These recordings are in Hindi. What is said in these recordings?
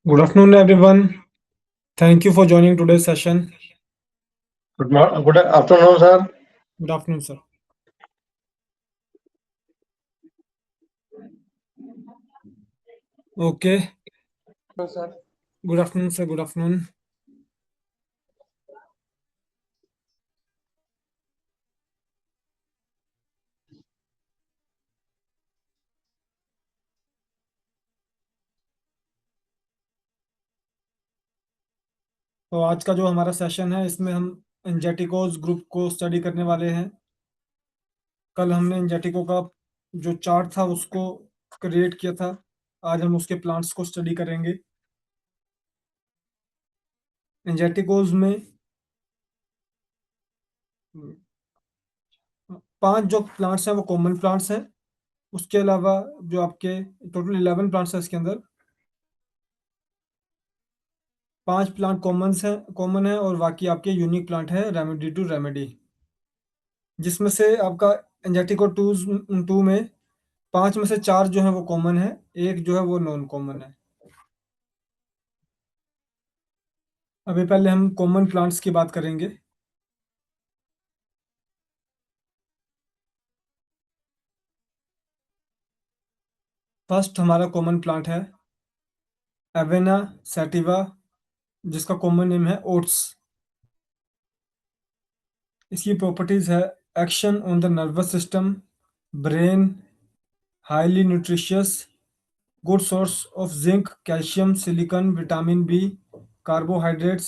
Good afternoon, everyone. Thank you for joining today's session. Good afternoon, sir. Good afternoon, sir. Okay. Yes, sir. Good afternoon, sir. Good afternoon. तो आज का जो हमारा सेशन है इसमें हम एंजेटिकोज ग्रुप को स्टडी करने वाले हैं। कल हमने एंजेटिको का जो चार्ट था उसको क्रिएट किया था। आज हम उसके प्लांट्स को स्टडी करेंगे। एंजेटिकोज में 5 जो प्लांट्स हैं वो कॉमन प्लांट्स हैं। उसके अलावा जो आपके टोटल 11 प्लांट्स हैं इसके अंदर 5 प्लांट कॉमन है और बाकी आपके यूनिक प्लांट है रेमेडी टू रेमेडी, जिसमें से आपका एंजेटिको टू में 5 में से 4 जो है वो कॉमन है, एक जो है वो नॉन कॉमन है। अभी पहले हम कॉमन प्लांट्स की बात करेंगे। फर्स्ट हमारा कॉमन प्लांट है एवेना सैटिवा, जिसका कॉमन नेम है ओट्स। इसकी प्रॉपर्टीज है action on the nervous system, brain, highly nutritious, good source of zinc, calcium, silicon, vitamin B, carbohydrates,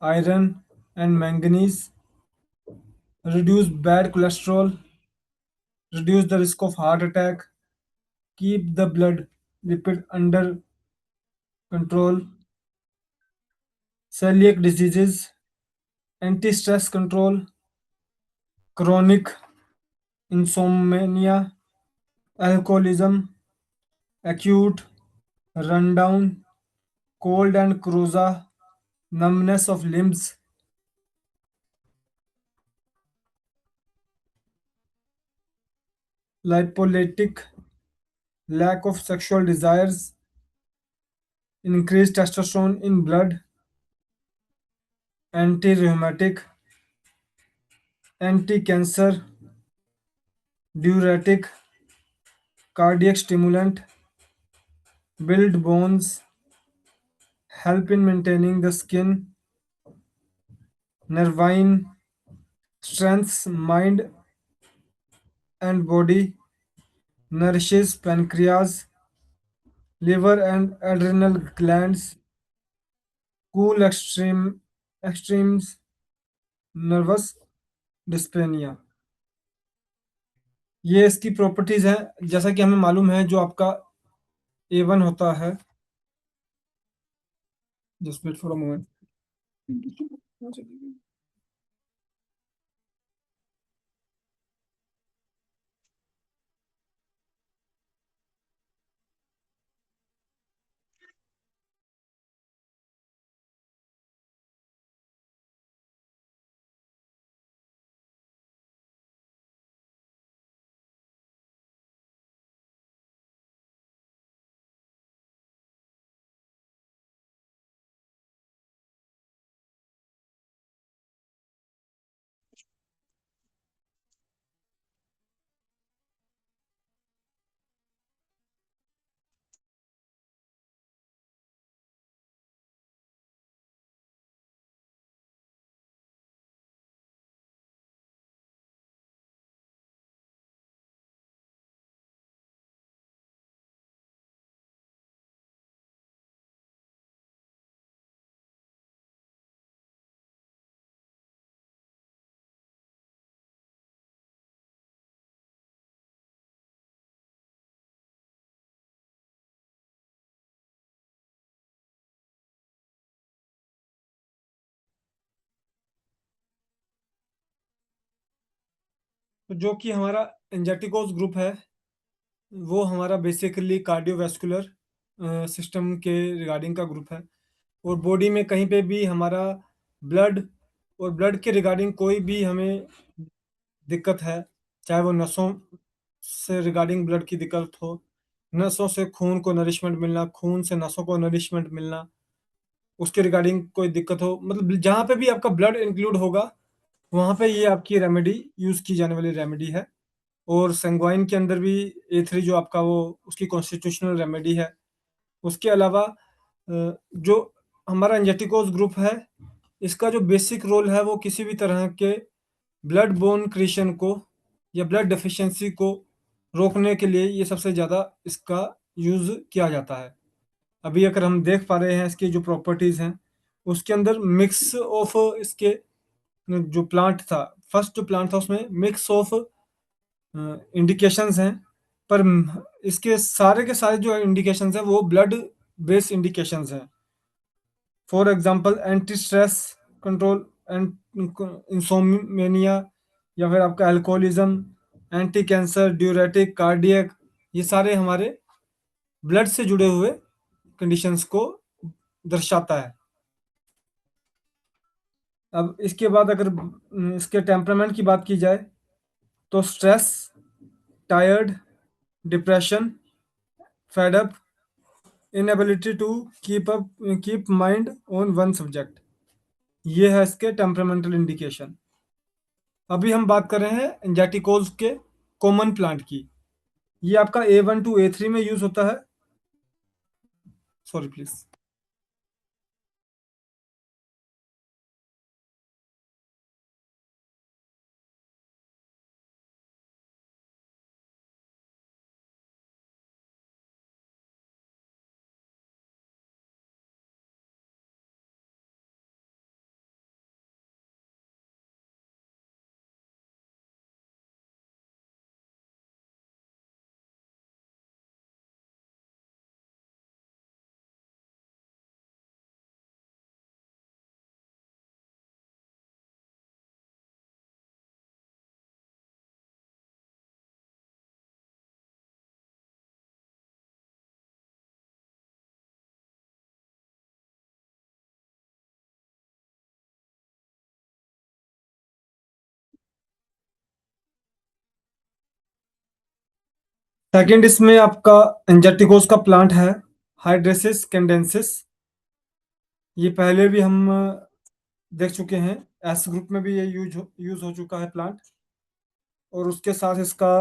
iron and manganese, reduce bad cholesterol, reduce the risk of heart attack, keep the blood lipid under control, celiac diseases, anti-stress control, chronic insomnia, alcoholism, acute rundown, cold and cruza, numbness of limbs, lipolytic, lack of sexual desires, increased testosterone in blood, anti-rheumatic, anti-cancer, diuretic, cardiac stimulant, build bones, help in maintaining the skin, nervine, strengths mind and body, nourishes pancreas, liver and adrenal glands, cool extremes, nervous dyspnea। ये इसकी प्रॉपर्टीज हैं। जैसा कि हमें मालूम है जो आपका A1 होता है, just wait for a moment. तो जो कि हमारा एंजेटिकोस ग्रुप है वो हमारा बेसिकली कार्डियोवैस्कुलर सिस्टम के रिगार्डिंग का ग्रुप है। और बॉडी में कहीं पे भी हमारा ब्लड और ब्लड के रिगार्डिंग कोई भी हमें दिक्कत है, चाहे वो नसों से रिगार्डिंग ब्लड की दिक्कत हो, नसों से खून को नरिशमेंट मिलना, खून से नसों को नरिशमेंट मिलना, उसके रिगार्डिंग कोई दिक्कत हो, मतलब जहाँ पे भी आपका ब्लड इंक्लूड होगा वहाँ पे ये आपकी रेमेडी यूज़ की जाने वाली रेमेडी है। और सेंग्वाइन के अंदर भी ए3 जो आपका वो उसकी कॉन्स्टिट्यूशनल रेमेडी है। उसके अलावा जो हमारा एंजेटिकोस ग्रुप है, इसका जो बेसिक रोल है वो किसी भी तरह के ब्लड बोर्न क्रिएशन को या ब्लड डेफिशिएंसी को रोकने के लिए ये सबसे ज़्यादा इसका यूज़ किया जाता है। अभी अगर हम देख पा रहे हैं इसकी जो प्रॉपर्टीज़ हैं, उसके अंदर मिक्स ऑफ इसके जो प्लांट था, फर्स्ट जो प्लांट था उसमें मिक्स ऑफ इंडिकेशंस हैं, पर इसके सारे के सारे जो इंडिकेशंस हैं वो ब्लड बेस्ड इंडिकेशंस हैं। For example anti stress control and insomnia, या फिर आपका alcoholism, anti cancer, diuretic, cardiac, ये सारे हमारे ब्लड से जुड़े हुए कंडीशंस को दर्शाता है। अब इसके बाद अगर इसके टेम्परामेंट की बात की जाए तो stress, tired, depression, fed up, inability to keep mind on one subject, ये है इसके टेम्परामेंटल इंडिकेशन। अभी हम बात कर रहे हैं एंजाइटिकोल्स के कॉमन प्लांट की। ये आपका A1 टू A3 में यूज होता है। Sorry please. सेकेंड इसमें आपका एंजाइटिकोस का प्लांट है हाइड्रेसिस कैंडेंसिस। ये पहले भी हम देख चुके हैं, एस ग्रुप में भी ये यूज हो चुका है प्लांट। और उसके साथ इसका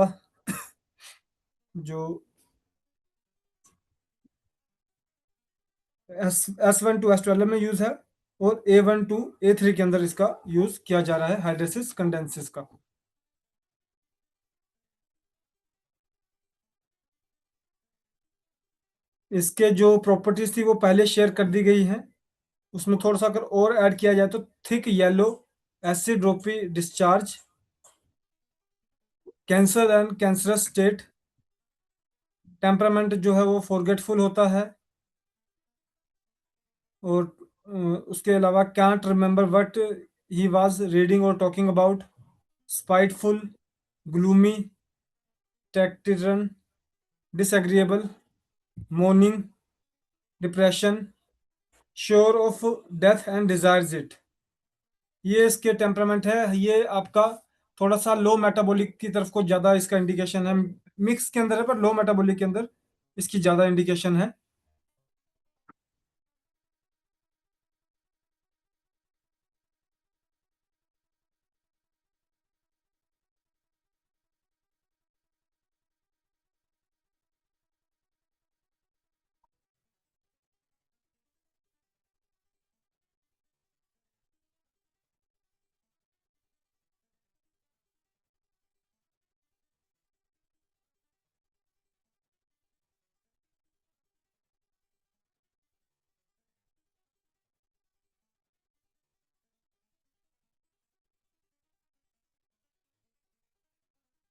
जो S1 to S12 में यूज है, और A1 to A3 के अंदर इसका यूज किया जा रहा है हाइड्रेसिस कैंडेंसिस का। इसके जो प्रॉपर्टीज थी वो पहले शेयर कर दी गई हैं। उसमें थोड़ा सा अगर और ऐड किया जाए तो thick yellow acid droppy discharge, cancer and cancerous state, temperament जो है वो फॉरगेटफुल होता है, और उसके अलावा can't remember what he was reading और talking about, spiteful, gloomy, taciturn, disagreeable, mourning, depression, sure of death and desires it, ये इसके टेम्परामेंट है। ये आपका थोड़ा सा लो मेटाबॉलिक की तरफ को ज़्यादा इसका इंडिकेशन है। मिक्स के अंदर है पर लो मेटाबॉलिक के अंदर इसकी ज़्यादा इंडिकेशन है।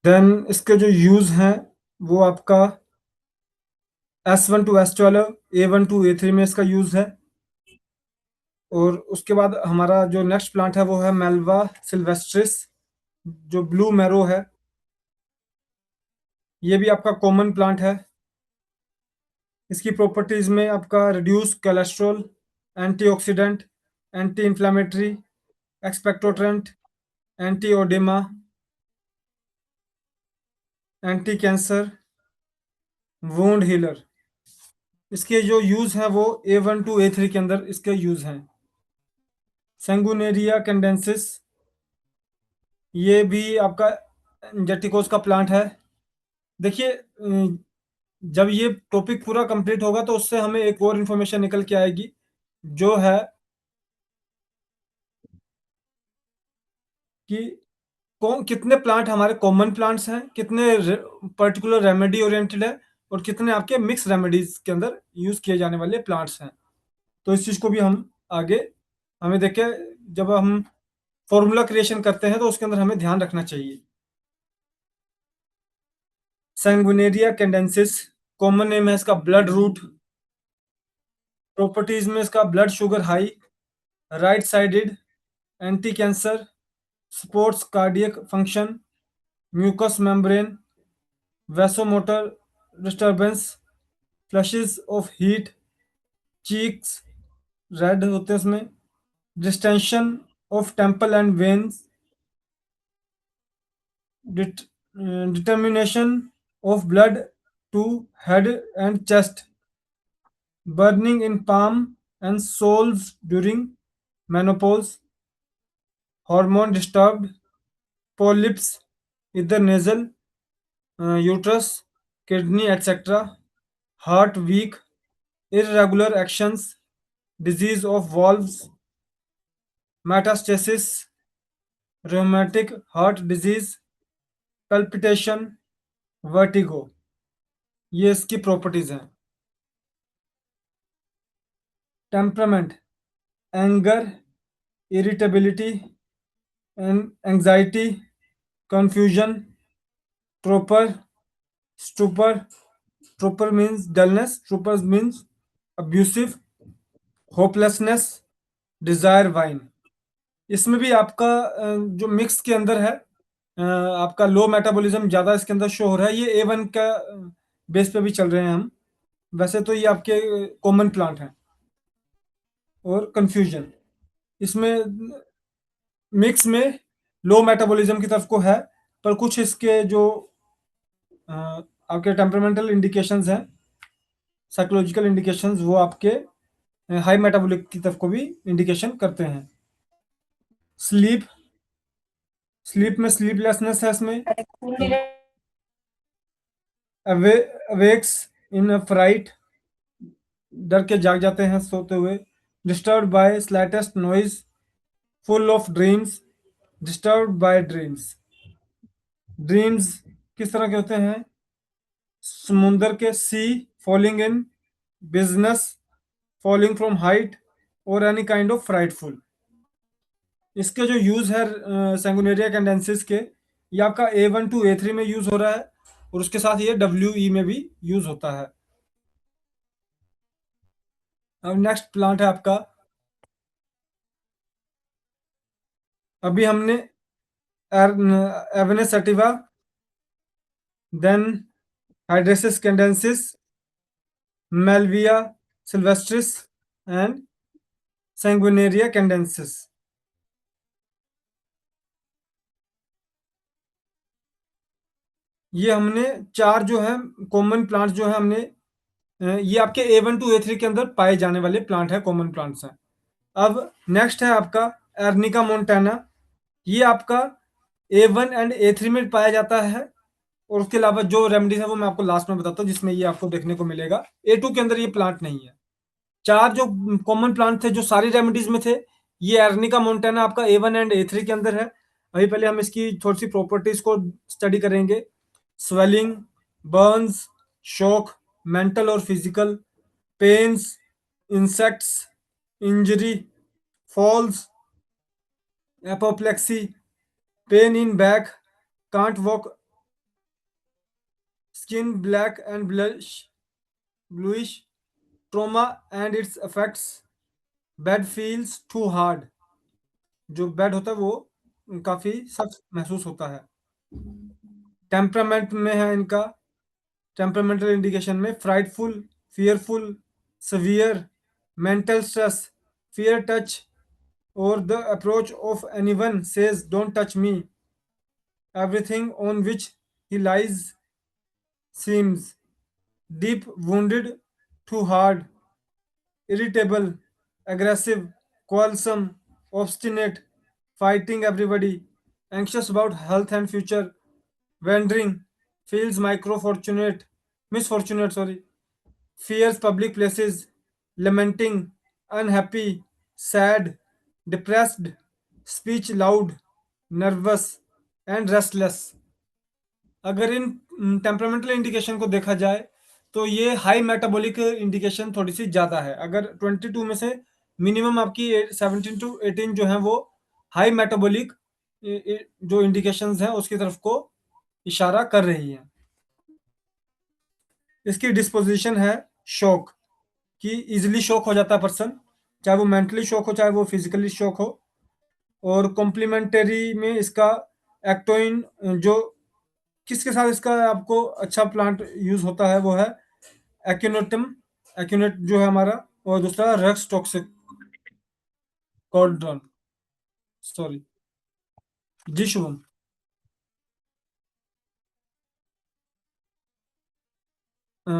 देन इसके जो यूज़ हैं वो आपका S1 to S12, A1 to A3 में इसका यूज़ है। और उसके बाद हमारा जो नेक्स्ट प्लांट है वो है मेल्वा सिल्वेस्ट्रिस, जो ब्लू मैरो है। ये भी आपका कॉमन प्लांट है। इसकी प्रॉपर्टीज में आपका reduce cholesterol, antioxidant, anti inflammatory, expectorant, anti oedema, anti cancer, wound healer. इसके जो यूज हैं वो A1 टू A3 के अंदर इसके यूज हैं। सेंगुनेरिया कैंडेंसिस, ये भी आपका जेटिकोस का प्लांट है। देखिए जब ये टॉपिक पूरा कंप्लीट होगा तो उससे हमें एक और इन्फॉर्मेशन निकल के आएगी, जो है कि कौन कितने प्लांट हमारे कॉमन प्लांट्स हैं, कितने पर्टिकुलर रेमेडी ओरिएंटेड है, और कितने आपके मिक्स रेमेडीज के अंदर यूज किए जाने वाले प्लांट्स हैं। तो इस चीज को भी हम आगे हमें देखे, जब हम फॉर्मूला क्रिएशन करते हैं तो उसके अंदर हमें ध्यान रखना चाहिए। सैंगुनेरिया कैंडेंसिस, कॉमन नेम है इसका ब्लड रूट। प्रॉपर्टीज में इसका blood sugar high, right sided, anti cancer, supports cardiac function, mucus membrane, vasomotor disturbance, flashes of heat, cheeks red होते हैं उसमें, distension of temple and veins, determination of blood to head and chest, burning in palm and soles during menopause, hormone disturbed, polyps, either nasal, uterus, kidney, etc., heart weak, irregular actions, disease of valves, metastasis, rheumatic heart disease, palpitation, vertigo। ये इसकी प्रॉपर्टीज हैं। Temperament, anger, irritability, anxiety, confusion, torpor, stupor, torpor means dullness, stupor means abusive, hopelessness, desire wine. इसमें भी आपका जो मिक्स के अंदर है, आपका लो मेटाबॉलिज्म ज़्यादा इसके अंदर शो हो रहा है। ये A1 का बेस पे भी चल रहे हैं हम। वैसे तो ये आपके कॉमन प्लांट हैं। और कंफ्यूजन, इसमें मिक्स में लो मेटाबॉलिज्म की तरफ को है, पर कुछ इसके जो आपके टेम्परामेंटल इंडिकेशंस हैं, साइकोलॉजिकल इंडिकेशंस, वो आपके हाई मेटाबॉलिक की तरफ को भी इंडिकेशन करते हैं। स्लीप, स्लीप में स्लीपलेसनेस है इसमें, अवेक्स इन फ्राइट, डर के जाग जाते हैं सोते हुए, disturb by slightest noise, full of dreams, disturb by dreams. Dreams किस तरह के होते हैं? समुंदर के sea, falling in, business, falling from height, और एनी काइंड ऑफ फ्राइटफुल। इसके जो यूज है सैंगुनेरिया कैंडेंसिस के, ये आपका A1 टू A3 में यूज हो रहा है, और उसके साथ ये WE में भी यूज होता है। अब नेक्स्ट प्लांट है आपका, अभी हमने एवेने सटिवा, देन हाइड्रेसिस कैंडेंसिस, मेल्विया सिल्वेस्ट्रिस, एंड सैंगुनेरिया कैंडेंसिस। ये हमने चार जो है कॉमन प्लांट जो है हमने ये आपके A1 टू A3 के अंदर पाए जाने वाले प्लांट है, कॉमन प्लांट्स हैं। अब नेक्स्ट है आपका एर्निका मोन्टाना। ये आपका A1 एंड A3 में पाया जाता है, और उसके अलावा जो रेमेडीज है वो मैं आपको लास्ट में बताता हूँ, जिसमें ये आपको देखने को मिलेगा। A2 के अंदर ये प्लांट नहीं है। चार जो कॉमन प्लांट थे जो सारी रेमेडीज में थे, ये एर्निका मोन्टाना आपका A1 एंड A3 के अंदर है। अभी पहले हम इसकी थोड़ी सी प्रॉपर्टीज को स्टडी करेंगे। स्वेलिंग, बर्न्स, शॉक, मेंटल और physical, pains, insects, injury, falls, apoplexy, pain in back, can't walk, skin black and bluish, trauma and its effects, bed feels too hard, जो बेड होता है वो काफी सख्त महसूस होता है। टेम्परामेंट में है इनका, टेम्परामेंटल इंडिकेशन में frightful, fearful, severe, mental stress, fear touch, or the approach of anyone says don't touch me, everything on which he lies seems deep wounded too hard, irritable, aggressive, quarrelsome, obstinate, fighting everybody, anxious about health and future, wandering, feels microfortunate, misfortunate, sorry, fears public places, lamenting, unhappy, sad, depressed, speech loud, nervous, and restless. अगर इन टेम्परामेंटल इंडिकेशन को देखा जाए तो ये हाई मेटाबॉलिक इंडिकेशन थोड़ी सी ज़्यादा है। अगर 22 में से मिनिमम आपकी 17 टू 18 जो है वो हाई मेटाबॉलिक जो इंडिकेशंस हैं उसकी तरफ को इशारा कर रही है। इसकी डिस्पोजिशन है शॉक, कि इजिली शॉक हो जाता है पर्सन, चाहे वो मेंटली शॉक हो चाहे वो फिजिकली शॉक हो। और कॉम्प्लीमेंटरी में इसका एक्टोइन जो किसके साथ इसका आपको अच्छा प्लांट यूज होता है वो है एक्यूनेटम, एक्यूनेट जो है हमारा, और दूसरा रेक्स टॉक्सिक कॉर्डन, सॉरी। जी शुभम। अ,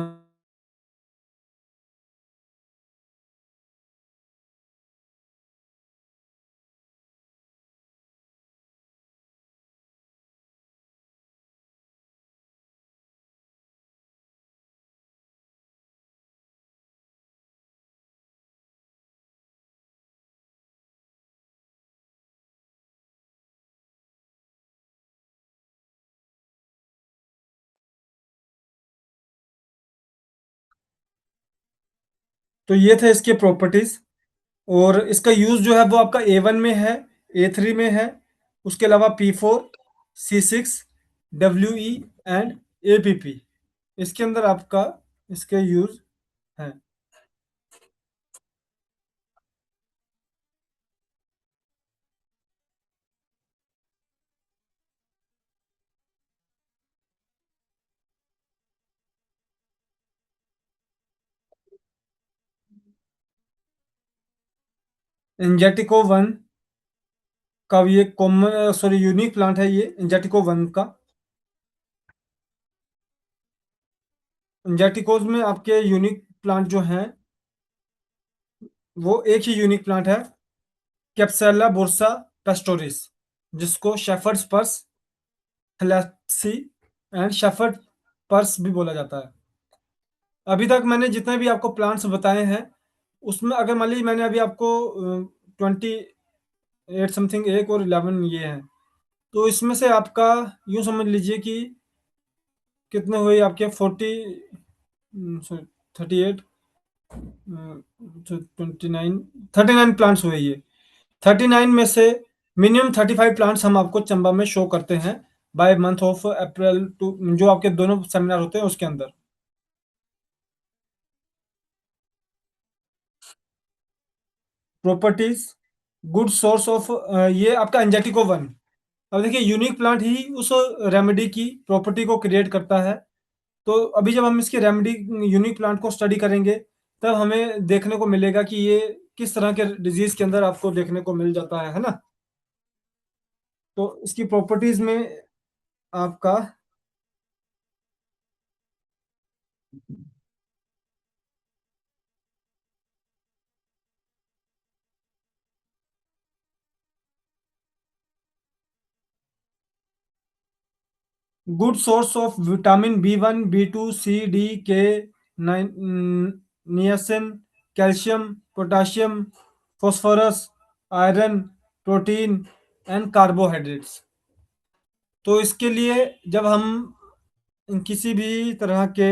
तो ये थे इसके प्रॉपर्टीज। और इसका यूज जो है वो आपका A1 में है, A3 में है, उसके अलावा P4, C6, WE and APP, इसके अंदर आपका इसके यूज है। एंजेटिको वन का ये कॉमन सॉरी यूनिक प्लांट है, ये एंजेटिको वन का। एंजेटिकोज में आपके यूनिक प्लांट जो हैं वो एक ही यूनिक प्लांट है, कैप्सुला बुर्सा पेस्टोरिस, जिसको शेफर्ड्स पर्स, थैलेसी एंड शेफर्ड पर्स भी बोला जाता है। अभी तक मैंने जितने भी आपको प्लांट्स बताए हैं उसमें अगर मान लीजिए मैंने अभी आपको 28 समथिंग एक और 11 ये हैं, तो इसमें से आपका यूं समझ लीजिए कि कितने हुए आपके 38, 29, 39 प्लांट्स हुए ये। 39 में से मिनिमम 35 प्लांट्स हम आपको चंबा में शो करते हैं by month of April to, जो आपके दोनों सेमिनार होते हैं उसके अंदर। प्रॉपर्टीज, गुड सोर्स ऑफ, ये आपका एंजेटिको वन। अब देखिए यूनिक प्लांट ही उस रेमेडी की प्रॉपर्टी को क्रिएट करता है। तो अभी जब हम इसकी रेमेडी यूनिक प्लांट को स्टडी करेंगे तब हमें देखने को मिलेगा कि ये किस तरह के डिजीज के अंदर आपको देखने को मिल जाता है ना। तो इसकी प्रॉपर्टीज में आपका good source of vitamin B1, B2, C, D, K, niacin, calcium, potassium, phosphorus, iron, protein and carbohydrates. तो इसके लिए जब हम किसी भी तरह के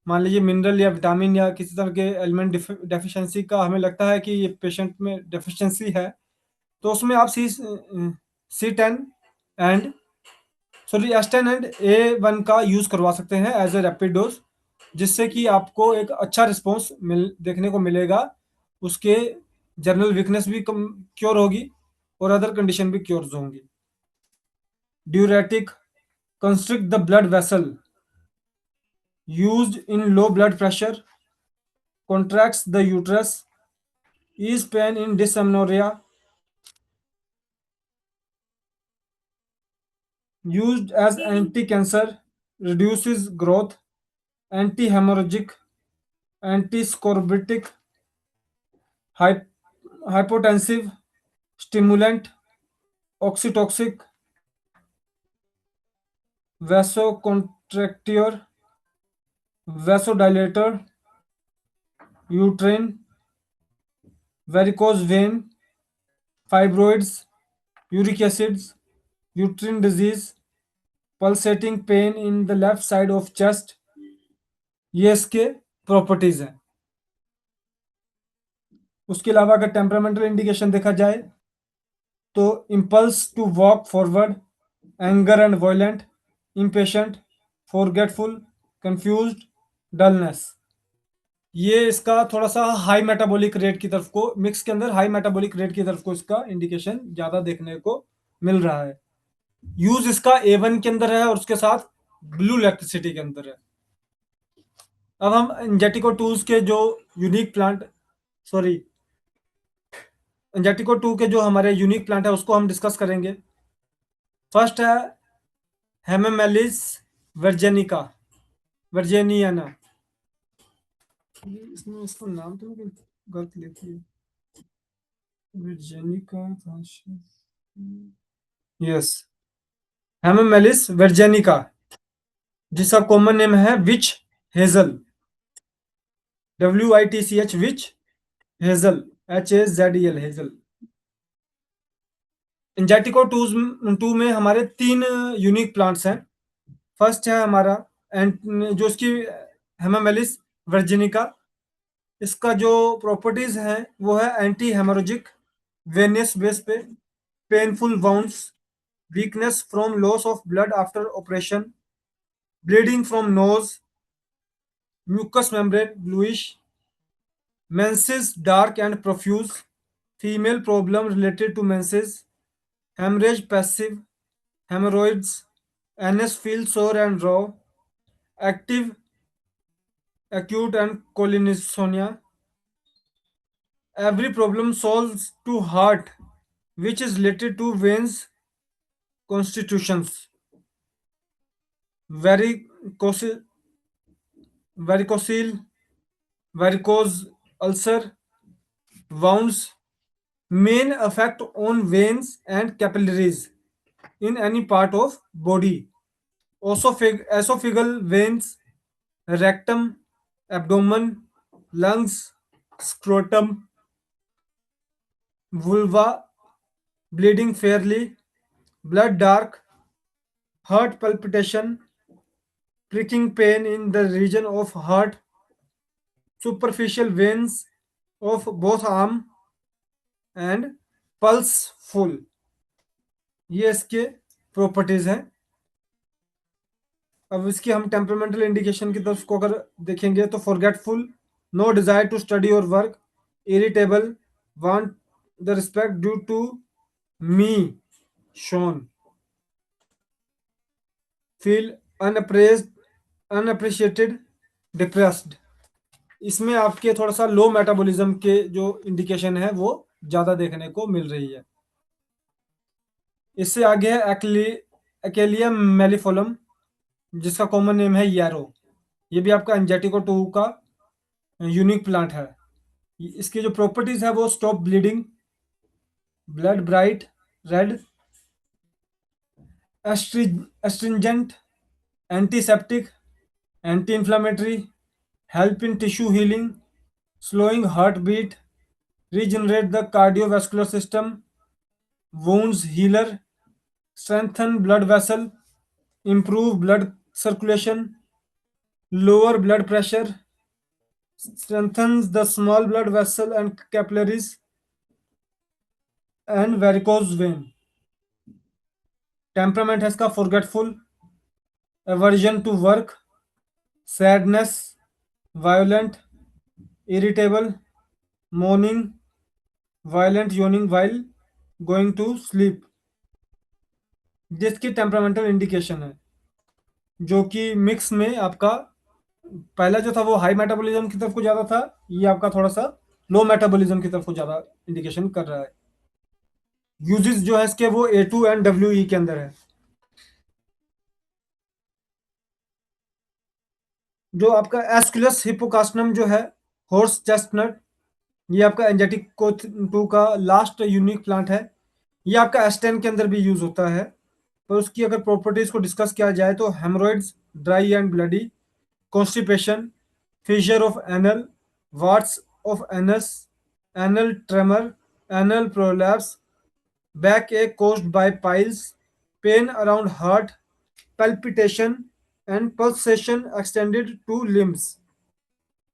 मान लीजिए मिनरल या विटामिन या किसी तरह के एलिमेंट डेफिशिएंसी का हमें लगता है कि ये पेशेंट में डेफिशिएंसी है, तो उसमें आप C10 and sorry S10 and A1 का यूज करवा सकते हैं एज ए रैपिड डोज, जिससे कि आपको एक अच्छा रिस्पॉन्स देखने को मिलेगा। उसके जनरल वीकनेस भी कम क्योर होगी और अदर कंडीशन भी क्योर होंगी। Diuretic, constrict the blood vessel, used in low blood pressure, contracts the uterus, ease pain in dysmenorrhea, used as anti-cancer, reduces growth, anti-hemorrhagic, एंटीस्कोर्बिटिक, hypotensive, stimulant, oxytocic, vasoconstrictor, vasodilator, uterine, varicose vein, fibroids, uric acids, uterine disease, pulsating pain in the left side of chest, ये इसके प्रॉपर्टीज हैं। उसके अलावा अगर टेम्परामेंटल इंडिकेशन देखा जाए तो impulse to walk forward, anger and violent, impatient, forgetful, confused, dullness. ये इसका थोड़ा सा हाई मेटाबॉलिक रेट की तरफ को, मिक्स के अंदर हाई मेटाबॉलिक रेट की तरफ को इसका इंडिकेशन ज्यादा देखने को मिल रहा है। यूज इसका A1 के अंदर है और उसके साथ ब्लू इलेक्ट्रिसिटी के अंदर है। अब हम इंजेटिको टूल्स के जो यूनिक प्लांट, सॉरी, इंजेटिको 2 के जो हमारे यूनिक प्लांट है उसको हम डिस्कस करेंगे। फर्स्ट है हेमेमेलिस वर्जेनिका, वर्जेनियाना। इसमें इसका नाम तो नहीं गलत लिखी है, वर्जेनिका, यस, हेमेमेलिस वर्जेनिका, जिसका कॉमन नेम है witch hazel, WITCH, witch hazel, HAZEL, hazel. इंजेटिको टू में हमारे 3 यूनिक प्लांट्स हैं। फर्स्ट है हमारा जो इसकी हेमामेलिस वर्जिनिका, इसका जो प्रॉपर्टीज हैं वो है एंटी हेमोरेजिक, वेनियस बेस पे, painful wounds, weakness from loss of blood after operation, bleeding from nose, mucus membrane bluish, menses dark and profuse, female problem related to menses, hemorrhage passive, hemorrhoids, anus feels sore and raw, active, acute and cholinsomnia. Every problem solves to heart, which is related to veins constitutions, varicocele, varicocele, varicose ulcer, wounds, main effect on veins and capillaries in any part of body. Esophageal veins, rectum, abdomen, lungs, scrotum, vulva, bleeding fairly, blood dark, heart palpitation, pricking pain in the region of heart, superficial veins of both arm and pulse full। ये इसके प्रॉपर्टीज हैं। अब इसकी हम टेम्परामेंटल इंडिकेशन की तरफ को अगर देखेंगे तो forgetful, no desire to study और work, irritable, want the respect due to me shown, feel unappraised, unappreciated, depressed. इसमें आपके थोड़ा सा लो मेटाबॉलिज्म के जो इंडिकेशन है वो ज्यादा देखने को मिल रही है। इससे आगे है एक्लेलिया मेलिफोलम, जिसका कॉमन नेम है यारो। ये भी आपका एंजेटिको 2 का यूनिक प्लांट है। इसकी जो प्रॉपर्टीज है वो stop bleeding, blood bright red, astringent, antiseptic, anti inflammatory, help in tissue healing, slowing heartbeat, regenerate the cardiovascular system, wounds healer, strengthen blood vessel, improve blood circulation, lower blood pressure, strengthens the small blood vessel and capillaries, and varicose vein। Temperament है इसका forgetful, aversion to work, sadness, violent, irritable, mourning, violent yawning while going to sleep। जिसकी टेम्परामेंटल इंडिकेशन है जो कि मिक्स में आपका पहला जो था वो हाई मेटाबॉलिज्म की तरफ को ज्यादा था, ये आपका थोड़ा सा लो मेटाबॉलिज्म की तरफ को ज्यादा इंडिकेशन कर रहा है। यूजेस जो है इसके वो A2 एंड WE के अंदर है। जो आपका एस्कुलस हिपोकास्टनम जो है हॉर्स चेस्टनट, ये आपका एंजेटिको 2 का लास्ट यूनिक प्लांट है। ये आपका एस्टेन के अंदर भी यूज होता है। पर उसकी अगर प्रॉपर्टीज को डिस्कस किया जाए तो haemorrhoids, dry and bloody, constipation, fissure of anal, warts of anus, anal tremor, anal prolapse, backache caused by piles, pain around heart, palpitation and pulsation extended to limbs.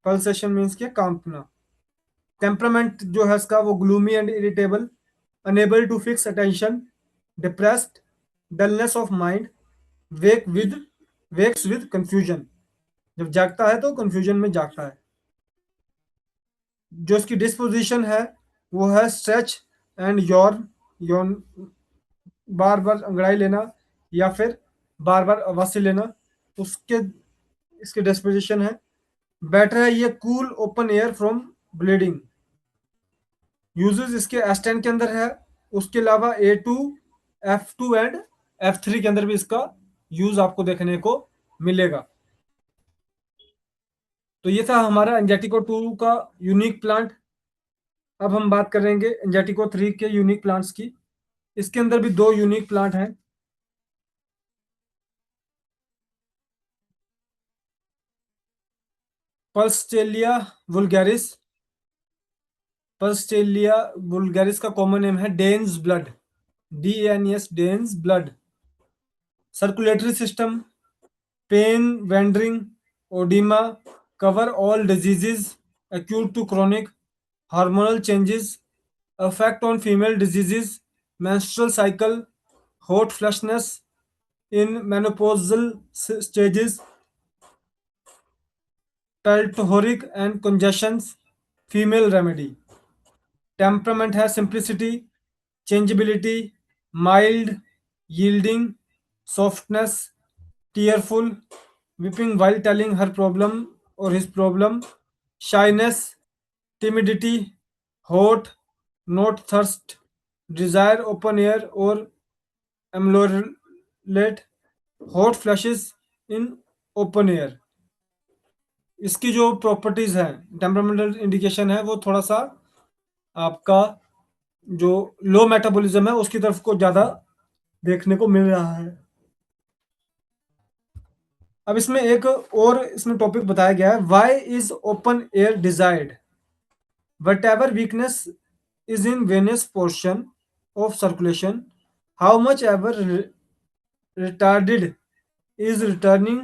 Pulsation means क्या, कांपना। टेम्परामेंट जो है इसका वो gloomy and irritable, unable to fix attention, depressed, dullness of mind, wake with wakes with confusion, जब जागता है तो कंफ्यूजन में जागता है। जो इसकी डिस्पोजिशन है वो है स्ट्रेच एंड यॉर्न, यॉर्न बार बार अंगड़ाई लेना या फिर बार बार आवाज़ लेना, उसके इसकी डिस्पोजिशन है। बेटर है ये cool open air from bleeding. Uses इसके एस्टेन के अंदर है, उसके अलावा A2, F2 एंड F3 के अंदर भी इसका यूज आपको देखने को मिलेगा। तो ये था हमारा एंजेटिको 2 का यूनिक प्लांट। अब हम बात करेंगे एंजेटिको 3 के यूनिक प्लांट्स की। इसके अंदर भी दो यूनिक प्लांट हैं। Pulsatilla vulgaris. पर्सटेलिया वुल्गारिस का कॉमन नेम है Danes blood, DANES, Danes blood. Circulatory system, pain, wandering, oedema, cover all diseases, acute to chronic, hormonal changes, effect on female diseases, menstrual cycle, hot flushness in menopausal stages, plethoric and congestions, female remedy. Temperament है simplicity, changeability, mild, yielding, softness, tearful, weeping while telling her problem or his problem, shyness, timidity, hot, not thirst, desire open air or amylolate, hot flashes in open air. इसकी जो प्रॉपर्टीज हैं, टेम्परामेंटल इंडिकेशन है वो थोड़ा सा आपका जो लो मेटाबॉलिज्म है उसकी तरफ को ज्यादा देखने को मिल रहा है। अब इसमें एक और इसमें टॉपिक बताया गया है, why is open air desired? Whatever weakness is in venous portion of circulation, how much ever retarded is returning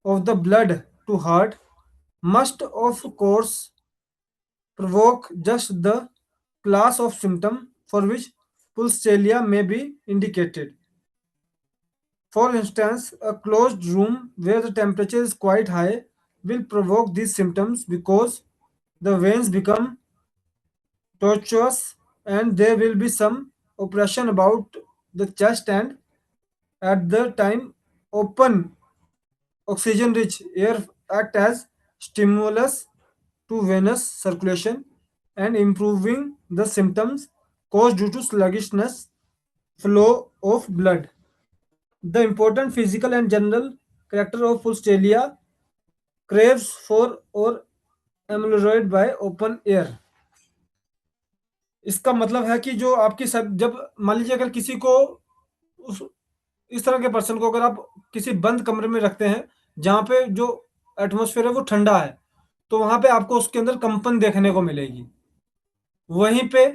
of the blood to heart, must of course provoke just the class of symptom for which pulsalia may be indicated. For instance, a closed room where the temperature is quite high will provoke these symptoms because the veins become tortuous and there will be some oppression about the chest, and at the time open oxygen rich air act as stimulus to venous circulation and improving the symptoms caused due to sluggishness flow of blood. The important physical and general character of Pulsalia craves for or amyloid by open air. इसका मतलब है कि जो आपकी सब, जब मान लीजिए अगर किसी को इस तरह के पर्सन को अगर आप किसी बंद कमरे में रखते हैं जहाँ पे जो एटमॉस्फेयर है वो ठंडा है, तो वहां पे आपको उसके अंदर कंपन देखने को मिलेगी। वहीं पे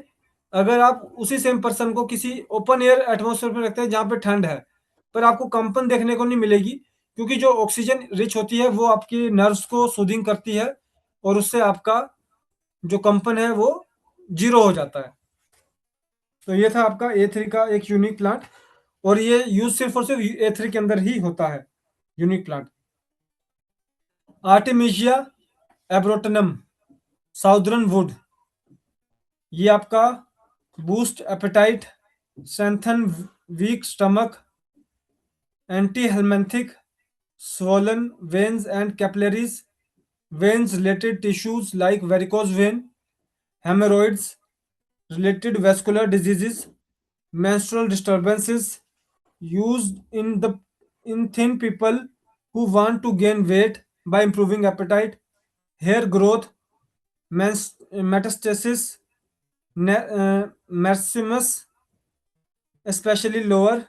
अगर आप उसी सेम पर्सन को किसी ओपन एयर एटमॉस्फेयर में रखते हैं जहाँ पे ठंड है, पर आपको कंपन देखने को नहीं मिलेगी, क्योंकि जो ऑक्सीजन रिच होती है वो आपकी नर्व्स को सूदिंग करती है और उससे आपका जो कंपन है वो जीरो हो जाता है। तो ये था आपका A3 का एक यूनिक प्लांट, और ये यूज सिर्फ और सिर्फ A3 के अंदर ही होता है, unique plant. Artemisia abrotanum, southernwood, ये आपका boost appetite, strengthen weak stomach, anti helminthic, swollen veins and capillaries, veins related tissues like varicose vein, hemorrhoids, related vascular diseases, menstrual disturbances, used in thin people who want to gain weight by improving appetite, hair growth, metastasis, maximus, especially lower,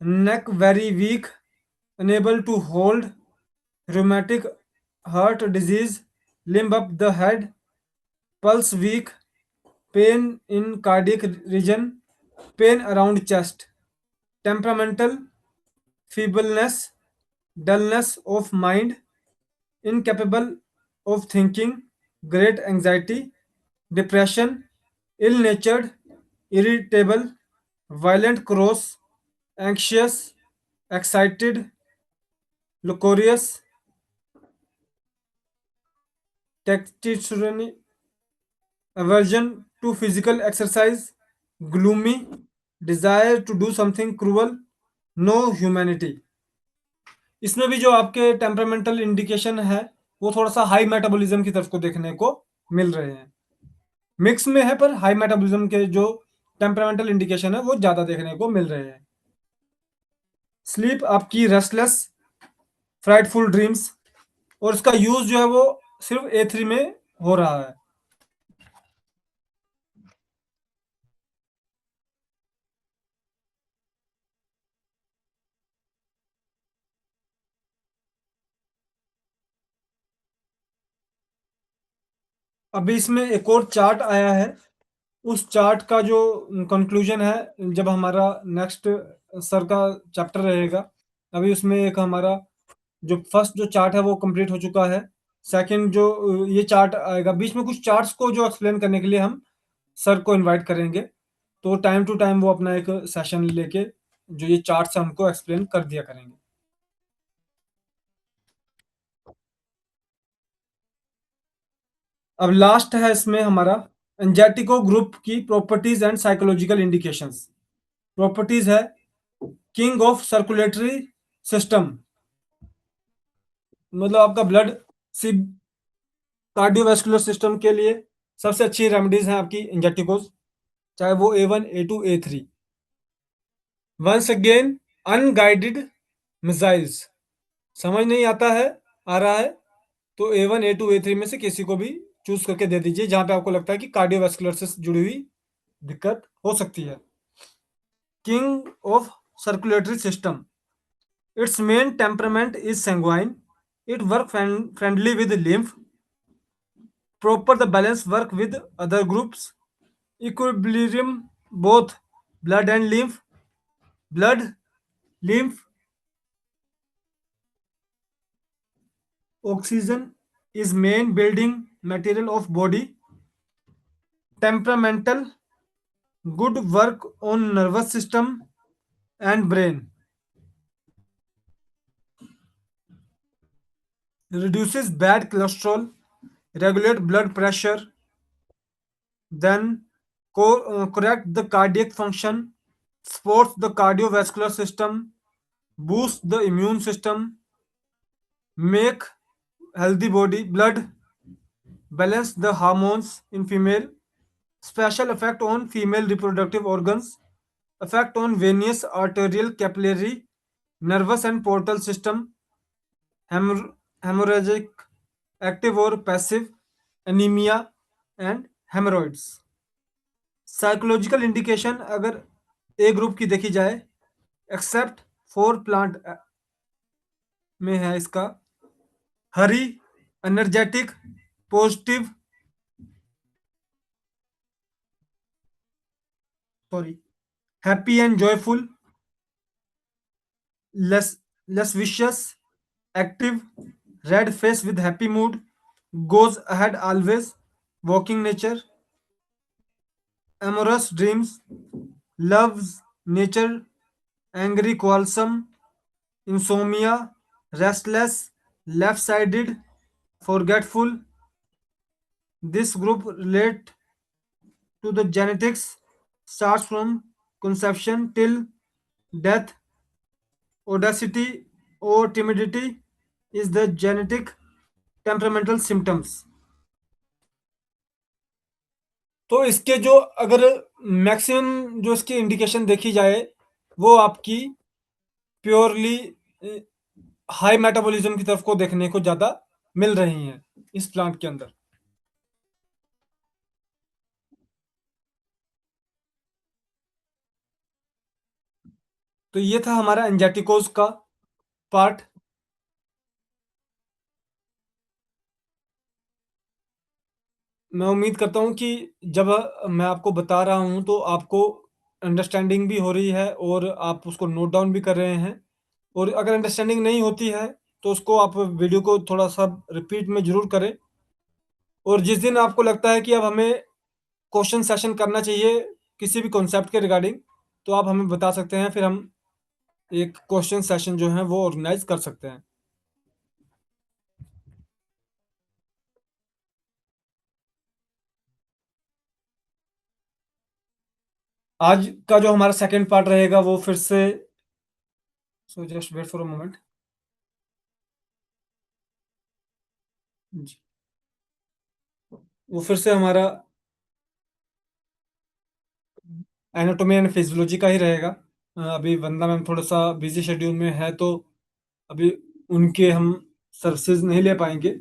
neck very weak, unable to hold, rheumatic heart disease, limb up the head, pulse weak, pain in cardiac region, pain around chest, temperamental, feebleness, dullness of mind, incapable of thinking, great anxiety, depression, ill natured, irritable, violent, cross, anxious, excited, loquacious, testosterone, aversion to physical exercise, gloomy, desire to do something cruel, no humanity. इसमें भी जो आपके टेम्परामेंटल इंडिकेशन है वो थोड़ा सा हाई मेटाबॉलिज्म की तरफ को देखने को मिल रहे हैं। मिक्स में है पर हाई मेटाबॉलिज्म के जो टेम्परामेंटल इंडिकेशन है वो ज्यादा देखने को मिल रहे हैं। स्लीप आपकी रेस्टलेस, फ्राइटफुल ड्रीम्स, और इसका यूज जो है वो सिर्फ A3 में हो रहा है। अभी इसमें एक और चार्ट आया है, उस चार्ट का जो कंक्लूजन है जब हमारा नेक्स्ट सर का चैप्टर रहेगा। अभी उसमें एक हमारा जो फर्स्ट जो चार्ट है वो कंप्लीट हो चुका है। सेकंड जो ये चार्ट आएगा, बीच में कुछ चार्ट्स को जो एक्सप्लेन करने के लिए हम सर को इनवाइट करेंगे, तो टाइम टू टाइम वो अपना एक सेशन लेके जो ये चार्ट्स है हमको एक्सप्लेन कर दिया करेंगे। अब लास्ट है इसमें हमारा एंजाइटिको ग्रुप की properties and psychological indications. Properties है किंग ऑफ सर्कुलेटरी सिस्टम, मतलब आपका ब्लड सी कार्डियोवैस्कुलर सिस्टम के लिए सबसे अच्छी रेमेडीज हैं आपकी इंजेक्टिकोज, चाहे वो A1 A2 A3। Once again unguided missiles, समझ नहीं आता है आ रहा है तो A1 A2 A3 में से किसी को भी चूज करके दे दीजिए जहां पे आपको लगता है कि कार्डियोवैस्कुलर से जुड़ी हुई दिक्कत हो सकती है। King of circulatory system, it's main temperament is sanguine, it work friendly with lymph, proper the balance work with other groups, equilibrium both blood and lymph, blood, lymph, oxygen is main building material of body, temperamental, good work on nervous system and brain, reduces bad cholesterol, regulate blood pressure, then correct the cardiac function, supports the cardiovascular system, boosts the immune system, make healthy body blood, balance the hormones in female, special effect on female reproductive organs, effect on venous arterial capillary, nervous and portal system, hemorrhagic, active or passive, anemia and hemorrhoids। Psychological indication अगर ए ग्रुप की देखी जाए, एक्सेप्ट फॉर प्लांट में है इसका hurry, energetic, positive, sorry, happy and joyful, less less vicious, active, red face with happy mood, goes ahead always, walking nature, amorous dreams, loves nature, angry quarrelsome, insomnia, restless, left-sided, forgetful. This group relate to the genetics, starts from conception till death. Audacity or timidity is the genetic temperamental symptoms। तो इसके जो अगर मैक्सिमम जो इसकी इंडिकेशन देखी जाए वो आपकी प्योरली हाई मेटाबॉलिज्म की तरफ को देखने को ज्यादा मिल रही हैं इस प्लांट के अंदर। तो ये था हमारा एंजाइटिकोज का पार्ट। मैं उम्मीद करता हूँ कि जब मैं आपको बता रहा हूँ तो आपको अंडरस्टैंडिंग भी हो रही है और आप उसको नोट डाउन भी कर रहे हैं। और अगर अंडरस्टैंडिंग नहीं होती है तो उसको आप वीडियो को थोड़ा-सा रिपीट में ज़रूर करें। और जिस दिन आपको लगता है कि अब हमें क्वेश्चन सेशन करना चाहिए किसी भी कॉन्सेप्ट के रिगार्डिंग, तो आप हमें बता सकते हैं, फिर हम एक क्वेश्चन सेशन जो है वो ऑर्गेनाइज़ कर सकते हैं। आज का जो हमारा सेकंड पार्ट रहेगा वो फिर से so just wait for a moment. जी, वो फिर से हमारा एनाटॉमी एंड फिजियोलॉजी का ही रहेगा। अभी वंदना मैम थोड़ा-सा बिज़ी शेड्यूल में है, तो अभी उनके हम सर्विसेज़ नहीं ले पाएँगे।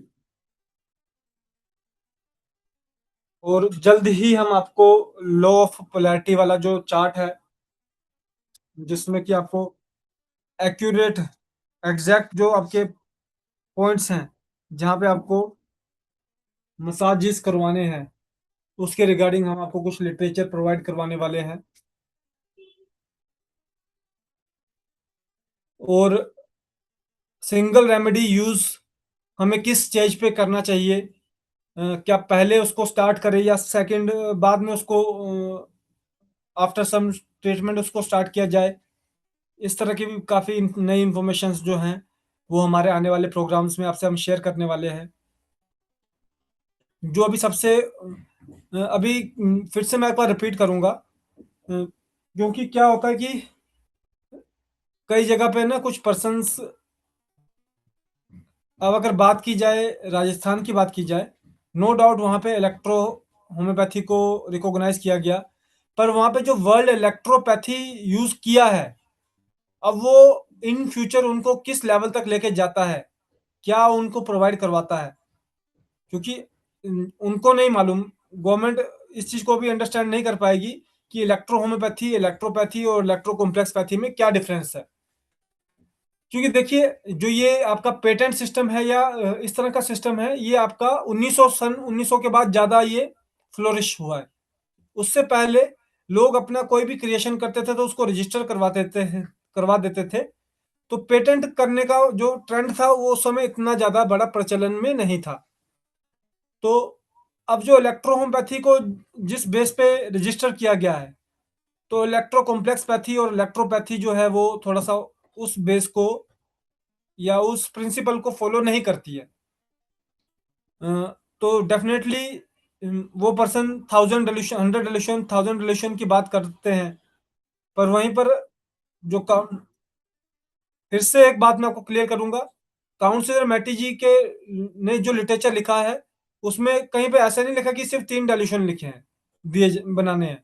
और जल्द ही हम आपको लॉ ऑफ पोलैरिटी वाला जो चार्ट है, जिसमें कि आपको एक्यूरेट एग्ज़ैक्ट जो आपके पॉइंट्स हैं, जहाँ पे आपको मसाजेस करवाने हैं, उसके रिगार्डिंग हम आपको कुछ लिटरेचर प्रोवाइड करवाने वाले हैं। और सिंगल रेमेडी यूज़ हमें किस स्टेज पे करना चाहिए? क्या पहले उसको स्टार्ट करें या सेकंड बाद में उसको आफ्टर सम ट्रीटमेंट उसको स्टार्ट किया जाए? इस तरह की भी काफ़ी नई इन्फॉर्मेशंस जो हैं, वो हमारे आने वाले प्रोग्राम्स में आपसे हम शेयर करने वाले हैं। जो अभी सबसे अभी फिर से मैं एक बार रिपीट करूँगा, क्योंकि क्या होता है कि कई जगह पे ना कुछ पर्सन्स, अब अगर बात की जाए राजस्थान की बात की जाए, नो डाउट वहाँ पे इलेक्ट्रो होम्योपैथी को रिकॉग्नाइज़ किया गया। पर वहाँ पे जो वर्ल्ड इलेक्ट्रोपैथी यूज़ किया है, अब वो इन फ्यूचर उनको किस लेवल तक लेके जाता है? क्या उनको प्रोवाइड करवाता है? क्योंकि उनको नहीं मालूम, गवर्नमेंट इस चीज़ को भी अंडरस्टैंड नहीं कर पाएगी कि इलेक्ट्रो होम्योपैथी, इलेक्ट्रोपैथी और इलेक्ट्रो कॉम्प्लेक्स पैथी में क्या डिफरेंस है। क्योंकि देखिए, जो ये आपका पेटेंट सिस्टम है या इस तरह का सिस्टम है, ये आपका 1900 के बाद ज़्यादा ये फ्लोरिश हुआ है। उससे पहले लोग अपना कोई भी क्रिएशन करते थे तो उसको रजिस्टर करवा देते थे। तो पेटेंट करने का जो ट्रेंड था वो उस समय इतना ज़्यादा बड़ा प्रचलन में नहीं था। तो अब जो इलेक्ट्रो होम्योपैथी को जिस बेस पे रजिस्टर किया गया है, तो इलेक्ट्रो कॉम्प्लेक्स पैथी और इलेक्ट्रोपैथी जो है वो थोड़ा-सा उस बेस को या उस प्रिंसिपल को फॉलो नहीं करती है। अ, तो डेफ़िनेटली वो पर्सन 1000 डिल्यूशन 100 डिल्यूशन 1000 डिल्यूशन की बात करते हैं। पर वहीं पर जो काउंट फिर से एक बात मैं आपको क्लियर करूँगा, काउंसलर मैटी जी के ने जो लिटरेचर लिखा है, उसमें कहीं पे ऐसा नहीं लिखा कि सिर्फ़ 3 डाइल्यूशन लिखे हैं, दिए ज बनाने हैं।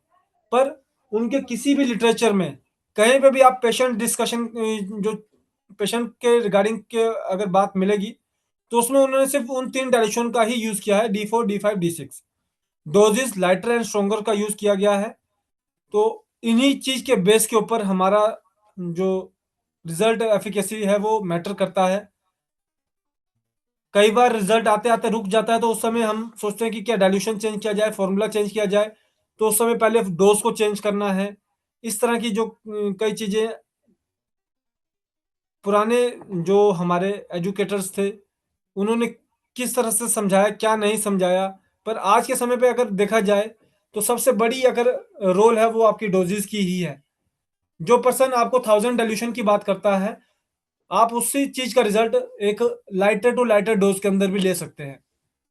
पर उनके किसी भी लिटरेचर में, कहीं पे भी आप पेशेंट डिस्कशन जो पेशेंट के रिगार्डिंग के अगर बात मिलेगी, तो उसमें उन्होंने सिर्फ़ उन 3 डाइल्यूशन का ही यूज़ किया है, D4, D5, D6। Dosages lighter and stronger का यूज़ किया गया है। तो इन्हीं चीज़ के बेस के ऊपर हमारा जो रिज़ल्ट एफ़िकेसी है वो मैटर करता है। कई बार रिज़ल्ट आते-आते रुक जाता है, तो उस समय हम सोचते हैं कि क्या डाइल्यूशन चेंज किया जाए, फ़ॉर्मूला चेंज किया जाए, तो उस समय पहले डोज़ को चेंज करना है। इस तरह की जो कई चीज़ें पुराने जो हमारे एजुकेटर्स थे, उन्होंने किस तरह से समझाया, क्या नहीं समझाया। पर आज के समय पे अगर देखा जाए, तो सबसे बड़ी अगर रोल है वो आपकी डोज़ेज़ की ही है। जो पर्सन आपको 1000 डाइल्यूशन की बात करता है, आप उसी चीज़ का रिज़ल्ट एक लाइटर टू लाइटर डोज़ के अंदर भी ले सकते हैं।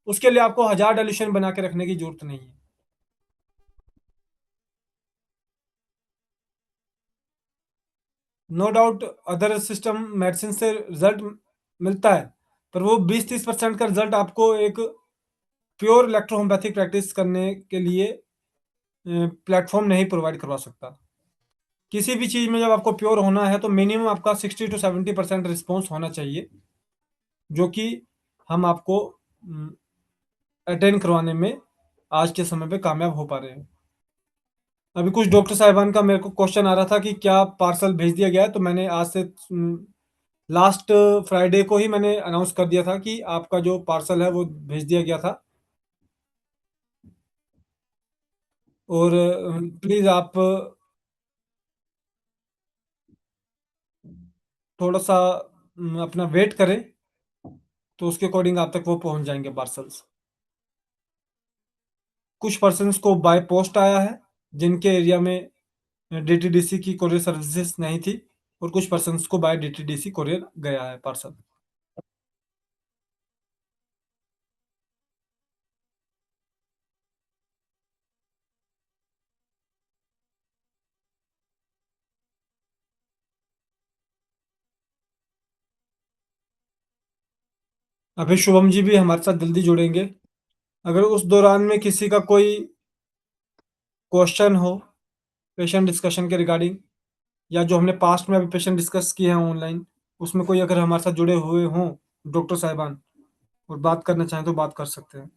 उसके लिए आपको 1000 डाइल्यूशन बना के रखने की ज़रूरत नहीं है। No doubt other system medicine से रिज़ल्ट मिलता है, पर वो 20-30% का रिज़ल्ट आपको एक प्योर इलेक्ट्रो होम्योपैथिक प्रैक्टिस करने के लिए प्लेटफ़ॉर्म नहीं प्रोवाइड करवा सकता। किसी भी चीज़ में जब आपको प्योर होना है तो मिनिमम आपका 60 टू 70% रिस्पॉन्स होना चाहिए, जो कि हम आपको अटेन करवाने में आज के समय पे कामयाब हो पा रहे हैं। अभी कुछ डॉक्टर साहिबान का मेरे को क्वेश्चन आ रहा था कि क्या पार्सल भेज दिया गया है, तो मैंने आज से लास्ट फ्राइडे को ही मैंने अनाउंस कर दिया था कि आपका जो पार्सल है वो भेज दिया गया था। और प्लीज़ आप थोड़ा सा अपना वेट करें, तो उसके अकॉर्डिंग आप तक वो पहुंच जाएंगे पार्सल्स। कुछ पर्सन्स को बाय पोस्ट आया है, जिनके एरिया में डीटीडीसी की कोरियर सर्विसेज नहीं थी, और कुछ पर्सन्स को बाय डीटीडीसी कोरियर गया है पार्सल। अभी शुभम जी भी हमारे साथ जल्दी जुड़ेंगे। अगर उस दौरान में किसी का कोई क्वेश्चन हो पेशेंट डिस्कशन के रिगार्डिंग, या जो हमने पास्ट में अभी पेशेंट डिस्कस किए हैं ऑनलाइन, उसमें कोई अगर हमारे साथ जुड़े हुए हों डॉक्टर साहिबान और बात करना चाहें तो बात कर सकते हैं।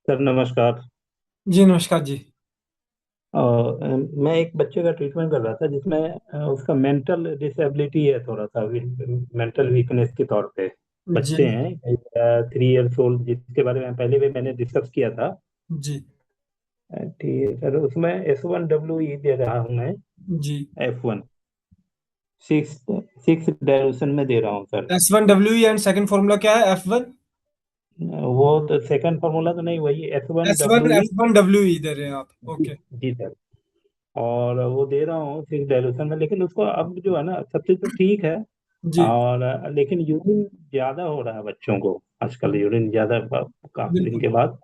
सर नमस्कार। जी नमस्कार जी। मैं एक बच्चे का ट्रीटमेंट कर रहा था जिसमें उसका मेंटल डिसेबिलिटी है, थोड़ा सा मेंटल वीकनेस के तौर पे। जी बच्चे हैं 3 इयर्स ओल्ड, जिसके बारे में पहले भी मैंने डिस्कस किया था। जी ठीक है सर, उसमें S1WE दे रहा हूँ मैं। जी। F1 सिक्स सिक्स डायरेक्शन में दे रहा हूँ sir. S1WE and second formula क्या है? F1 वो तो सेकंड फार्मूला तो नहीं, वही S one S1 W E F1WE दे रहे हैं आप? ओके। जी सर। और वो दे रहा हूँ सिक्स डायरेक्शन में, लेकिन उसको अब जो है ना, सब चीज़ तो ठीक है। जी और लेकिन यूरिन ज्यादा हो रहा है बच्चों को आजकल, यूरिन ज्यादा काफी दिन बिल्कुल। के बाद।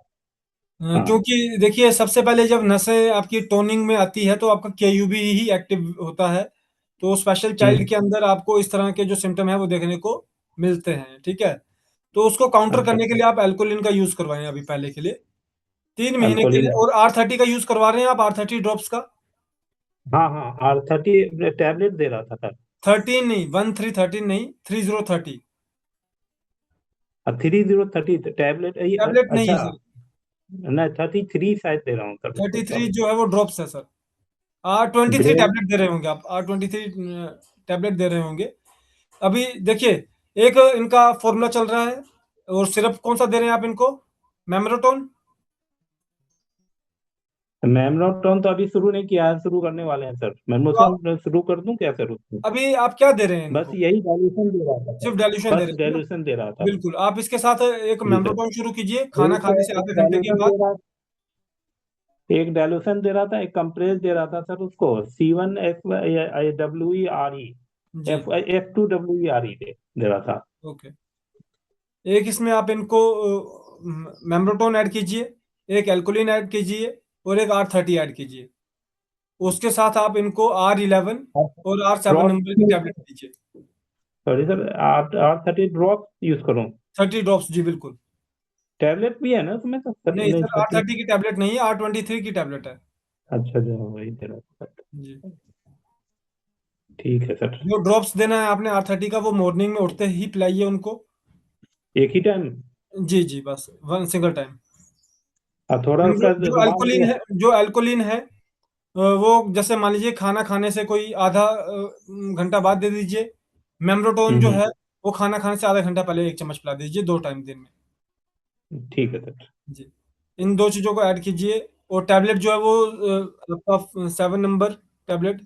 हाँ। क्योंकि देखिए, सबसे पहले जब नसें आपकी टोनिंग में आती है तो आपका केयूबी ही एक्टिव होता है। तो स्पेशल चाइल्ड हम्म। के अंदर आपको इस तरह के जो सिम्टम है वो देखने को मिलते हैं, ठीक है। तो उसको काउंटर अच्छा करने के अच्छा। लिए आप एल्कोलिन का यूज करवाएं अभी पहले के लिए, 3 महीने के अल्कोहलिन। लिए। और R30 का यूज करवा रहे हैं आप? R30 ड्रॉप्स का? हाँ हाँ, R30 टैबलेट दे रहा था सर। 13 नहीं, 1313 नहीं, 3030। 3030 टैबलेट टैबलेट नहीं है अच्छा। सर। नहीं, 33 शायद दे रहा हूँ सर उसको 33 अब। जो है वो ड्रॉप्स है सर। R23 brain. टैबलेट दे रहे होंगे आप, R23 टैबलेट दे रहे होंगे। अभी देखिए, एक इनका फॉर्मूला चल रहा है। और सिरप कौन सा दे रहे हैं आप इनको? मेमरोटोन? मेमनोटोन तो अभी शुरू नहीं किया है, शुरू करने वाले हैं सर। तो मेमनोटोन शुरू कर दूं क्या सर उसको? अभी आप क्या दे रहे हैं बस इनको? यही डाइल्यूशन दे रहा था सर। सिर्फ डाइल्यूशन दे बस रहे हैं ना? डाइल्यूशन दे रहा था। बिल्कुल, आप इसके साथ एक जी सर। मेमरोटोन शुरू कीजिए खाना एक खाने से एक आधे घंटे के डाइल्यूशन बाद। दे रहा एक डाइल्यूशन दे रहा था, एक कंप्रेस दे रहा था सर उसको। C1FWERE, जी F2WERE दे रहा था। ओके। एक इसमें आप इनको मेमरोटोन ऐड कीजिए, एक एल्कोलिन ऐड कीजिए, और एक R30 ऐड कीजिए। उसके साथ आप इनको R11 और R7 ड्रॉप। नंबर की टैबलेट दीजिए। Sorry sir, R30 drop use करूं? 30 ड्रॉप्स, जी बिल्कुल। टैबलेट भी है ना उसमें तो सर? नहीं नहीं, सर, आर 30। थर्टी की टैबलेट नहीं है, R23 की टैबलेट है। अच्छा, जो वही दे रहा था। जी। ठीक है सर। जो ड्रॉप्स देना है आपने R30 का, वो मॉर्निंग में उठते ही पिलाइए उनको। एक ही टाइम? जी जी, बस वन सिंगल टाइम। थोड़ा उसका जो दिमाग एल्कोलिन में। है, जो एल्कोलिन है, वो जैसे मान लीजिए खाना खाने से कोई आधा घंटा बाद दे दीजिए। मेमरोटोन जो हम्म। है वो खाना खाने से आधा घंटा पहले 1 चम्मच पिला दीजिए, 2 टाइम दिन में। ठीक है सर। जी। इन दो चीजों को ऐड कीजिए। और टैबलेट जो है वो आपका 7 नंबर टैबलेट,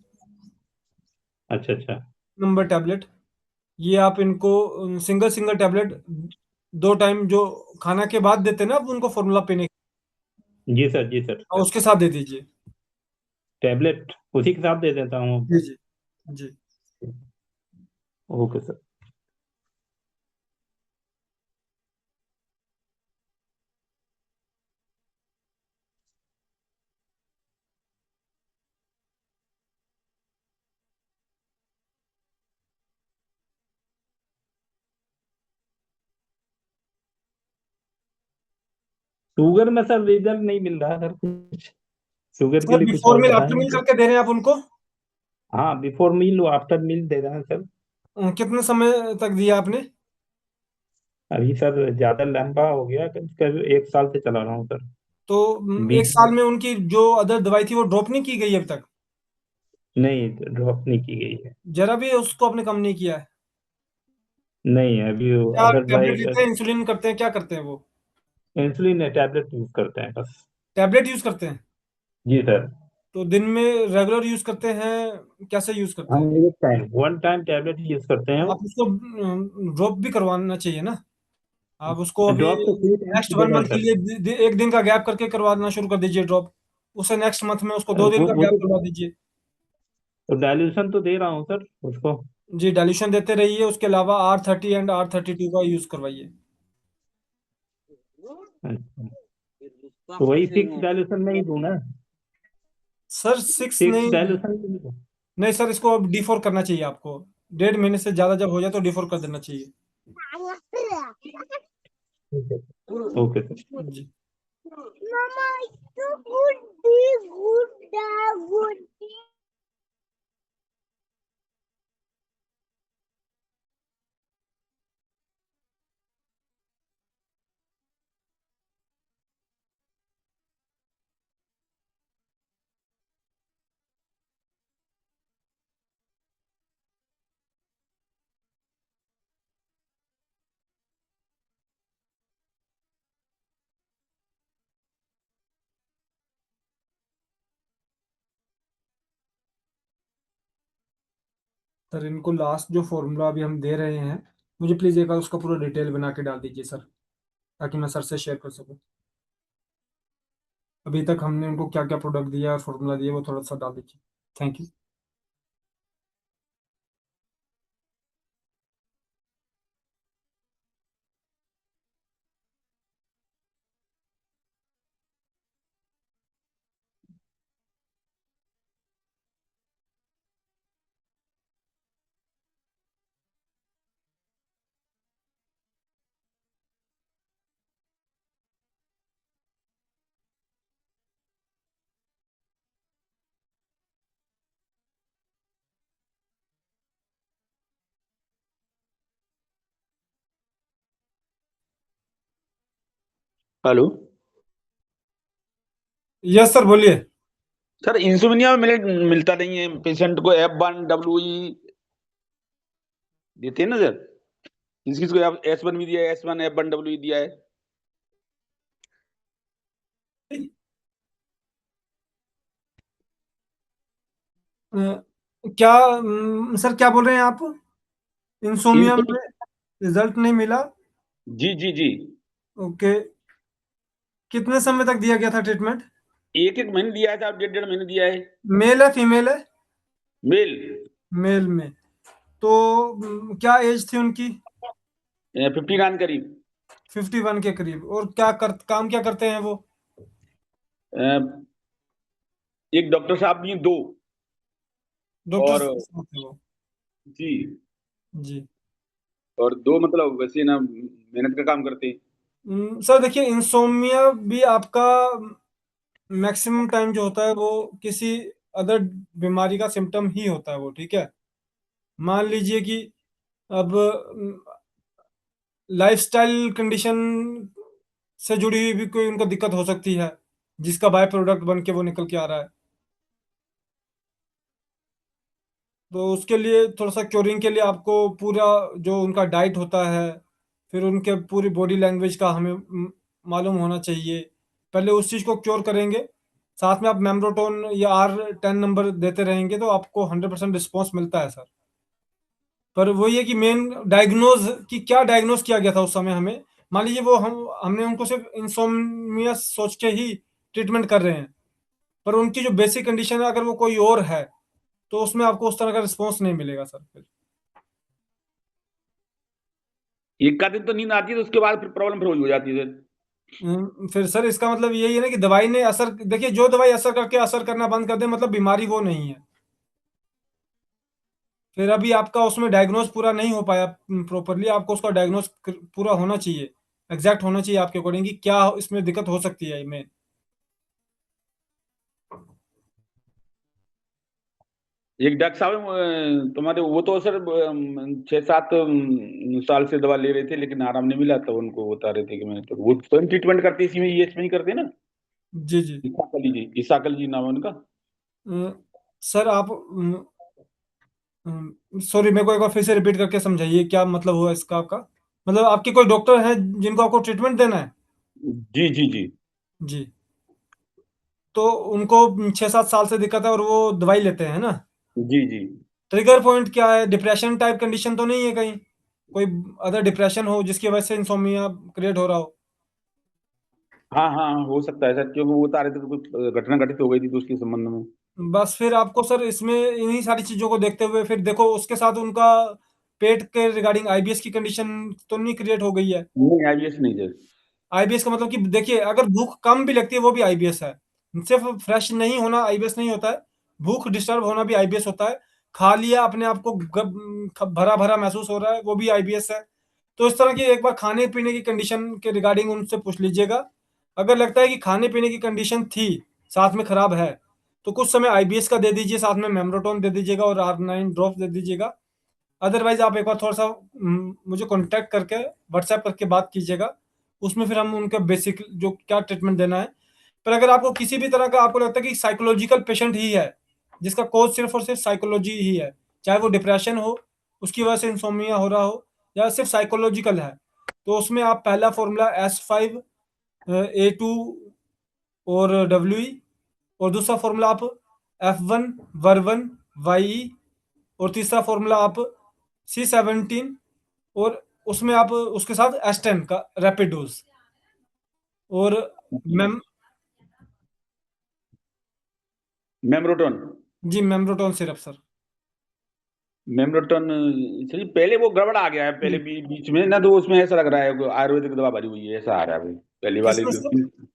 अच्छा अच्छा। टैबलेट, ये आप इनको सिंगल सिंगल टैबलेट 2 टाइम जो खाना के बाद देते हैं ना आप उनको फॉर्मूला पीने जी सर, जी सर का, सर। उसके साथ दे दीजिए। टैबलेट उसी के साथ दे देता हूँ। जी जी जी। Okay sir. शुगर में सर रिजल्ट नहीं मिल रहा सर कुछ, शुगर के सर लिए कुछ बिफोर और मील आफ्टर बताएं। मील करके दे रहे हैं आप उनको? हाँ, बिफोर मील आफ्टर मील दे रहे हैं सर। कितने समय तक दिया आपने? अभी सर ज्यादा लंबा हो गया, करीब 1 साल से चला रहा हूँ सर। तो एक बीच साल में उनकी जो अदर दवाई थी वो ड्रॉप नहीं की गई अभी तक? नहीं, ड्रॉप नहीं की गई है। जरा भी उसको आपने कम नहीं किया है? नहीं, अभी क्या अदर टैबलेट दवाई, लेते हैं, इंसुलिन करते हैं, क्या करते हैं वो? इंसुलिन टैबलेट यूज करते हैं बस। टैबलेट यूज करते हैं? जी सर। तो दिन में रेगुलर यूज करते हैं, कैसे यूज करते हम हैं? एक time one time tablet use करते हैं। आप उसको ड्रॉप भी करवाना चाहिए ना। आप उसको अभी ड्रॉप तो 3 टाइम नेक्स्ट दे वन रहे हैं मंथ के सर। लिए एक दिन का गैप करके करवाना शुरू कर दीजिए ड्रॉप। उसे नेक्स्ट मंथ में उसको 2 दिन का वो गैप करवा दीजिए। तो डाइल्यूशन तो दे रहा हूँ सर उसको। जी डाइल्यूशन देते रहिए, उसके अलावा R30 एंड R32 का यूज करवाइए। अच्छा, तो वही 6 डाइल्यूशन नहीं दूं ना? सर 6 सिक्स नहीं। डाइल्यूशन नहीं दूं? नहीं सर, इसको अब D4 करना चाहिए आपको। 1.5 महीने से ज्यादा जब हो जाए तो D4 कर देना चाहिए। ठीक है, ओके सर। जी। Mama, itu good. सर इनको लास्ट जो फॉर्मूला अभी हम दे रहे हैं, मुझे प्लीज एक बार उसका पूरा डिटेल बना के डाल दीजिए सर, ताकि मैं सर से शेयर कर सकूं। अभी तक हमने उनको क्या क्या प्रोडक्ट दिया और फॉर्मूला दिया वो थोड़ा सा डाल दीजिए। Thank you. Hello. Yes sir बोलिए। सर इंसोमिनिया में मिलता नहीं है पेशेंट को, F1WE देते हैं ना सर? किसी किसी को S1 भी दिया है, S1 F1WE दिया है। क्या सर क्या बोल रहे हैं आप? इंसोमिया इंसो में रिजल्ट नहीं मिला? जी जी जी। ओके। कितने समय तक दिया गया था ट्रीटमेंट? एक एक महीने दिया है साहब, 1.5 महीने दिया है। मेल है फीमेल है? मेल। मेल में। तो क्या एज थी उनकी? 59 करीब। 51 के करीब। और काम क्या करते हैं वो? अ, एक डॉक्टर साहब भी हैं, दो। डॉक्टर और साहब थे वो? जी, जी। और दो मतलब वैसे ना मेहनत का काम करते हैं। सर देखिए, इंसोमिया भी आपका मैक्सिमम टाइम जो होता है वो किसी अदर बीमारी का सिम्टम ही होता है वो, ठीक है। मान लीजिए कि अब लाइफस्टाइल कंडीशन से जुड़ी हुई भी कोई उनको दिक्कत हो सकती है, जिसका बाय प्रोडक्ट बन के वो निकल के आ रहा है। तो उसके लिए थोड़ा सा क्योरिंग के लिए आपको पूरा जो उनका डाइट होता है, फिर उनके पूरी बॉडी लैंग्वेज का हमें मालूम होना चाहिए। पहले उस चीज़ को क्योर करेंगे, साथ में आप मेम्ब्रोटोन या R10 नंबर देते रहेंगे तो आपको 100% रिस्पॉन्स मिलता है सर। पर वही है कि मेन डायग्नोज कि क्या डायग्नोज किया गया था उस समय हमें। मान लीजिए वो हमने उनको सिर्फ इंसोम्निया सोच के ही ट्रीटमेंट कर रहे हैं, पर उनकी जो बेसिक कंडीशन है अगर वो कोई और है तो उसमें आपको उस तरह का रिस्पॉन्स नहीं मिलेगा सर फिर। एक का दिन तो नींद आती है, तो उसके बाद फिर प्रॉब्लम फिर हो जाती है सर। फिर सर इसका मतलब यही है ना कि दवाई ने असर, देखिए जो दवाई असर करके असर करना बंद कर दे मतलब बीमारी वो नहीं है। फिर अभी आपका उसमें डायग्नोज पूरा नहीं हो पाया प्रॉपरली, आपको उसका डायग्नोज पूरा होना चाहिए। एग्जैक्ट होना चाहिए आपके अकॉर्डिंग कि क्या इसमें दिक्कत हो सकती है में। एक डॉक्टर साहब तुम्हारे वो तो सर 6-7 साल से दवा ले रहे थे लेकिन आराम नहीं मिला, तो उनको बता रहे थे कि मैं तो वो स्वयं ट्रीटमेंट करते इसी में, ये इसमें ही करते ना। जी जी। इसाकल जी नाम है उनका। सर आप सॉरी, मेरे को एक बार फिर से रिपीट करके समझाइए क्या मतलब हुआ इसका आपका। मतलब आपके कोई डॉक्टर हैं जिनको आपको ट्रीटमेंट देना है? जी जी जी जी। तो उनको 6-7 साल से दिक्कत है और वो दवाई लेते हैं ना? जी जी। ट्रिगर पॉइंट क्या है? डिप्रेशन टाइप कंडीशन तो नहीं है कहीं? कोई अदर डिप्रेशन हो जिसकी वजह से इंसोम्निया क्रिएट हो रहा हो? हाँ हाँ हाँ, हो सकता है सर, क्योंकि वो बता रहे थे कि कुछ घटना घटित हो गई थी तो उसके संबंध में। बस फिर आपको सर इसमें इन्हीं सारी चीजों को देखते हुए फिर देखो उसके साथ उनका पेट के रिगार्डिंग आईबीएस की कंडीशन तो नहीं क्रिएट हो गई है? नहीं, आईबीएस नहीं सर। आईबीएस का मतलब कि देखिए, अगर भूख कम भी लगती है वो भी आईबीएस है। सिर्फ फ्रेश नहीं होना आईबीएस नहीं होता है, भूख डिस्टर्ब होना भी आईबीएस होता है। खा लिया अपने आप को भरा भरा महसूस हो रहा है, वो भी आईबीएस है। तो इस तरह की एक बार खाने पीने की कंडीशन के रिगार्डिंग उनसे पूछ लीजिएगा। अगर लगता है कि खाने पीने की कंडीशन थी साथ में खराब है, तो कुछ समय आईबीएस का दे दीजिए, साथ में मेम्ब्रोटोन दे दीजिएगा और R9 ड्रॉप दे दीजिएगा। अदरवाइज आप एक बार थोड़ा सा मुझे कांटेक्ट करके व्हाट्सएप करके बात कीजिएगा, उसमें फिर हम उनका बेसिक जो क्या ट्रीटमेंट देना है। पर अगर आपको किसी भी तरह का आपको लगता है कि साइकोलॉजिकल पेशेंट ही है, जिसका कोज सिर्फ और सिर्फ साइकोलॉजी ही है, चाहे वो डिप्रेशन हो, उसकी वजह से इंसोमिया हो रहा हो, या सिर्फ साइकोलॉजिकल है, तो उसमें आप पहला फॉर्मूला S5 A2 और WE, और दूसरा फॉर्मूला आप F1 वर्वन YE, और तीसरा फॉर्मूला आप C17, और उसमें आप उसके साथ S10 का रैपिड डोज, और मेम मेम्ब्रोटोन। जी मेम्ब्रोटोन सिरप सर। मेम्ब्रोटोन सर पहले वो गड़बड़ आ गया है, पहले बीच में ना, तो उसमें ऐसा लग रहा है आयुर्वेदिक दवा भरी हुई है, ऐसा आ रहा है अभी पहली वाली किसमें सर?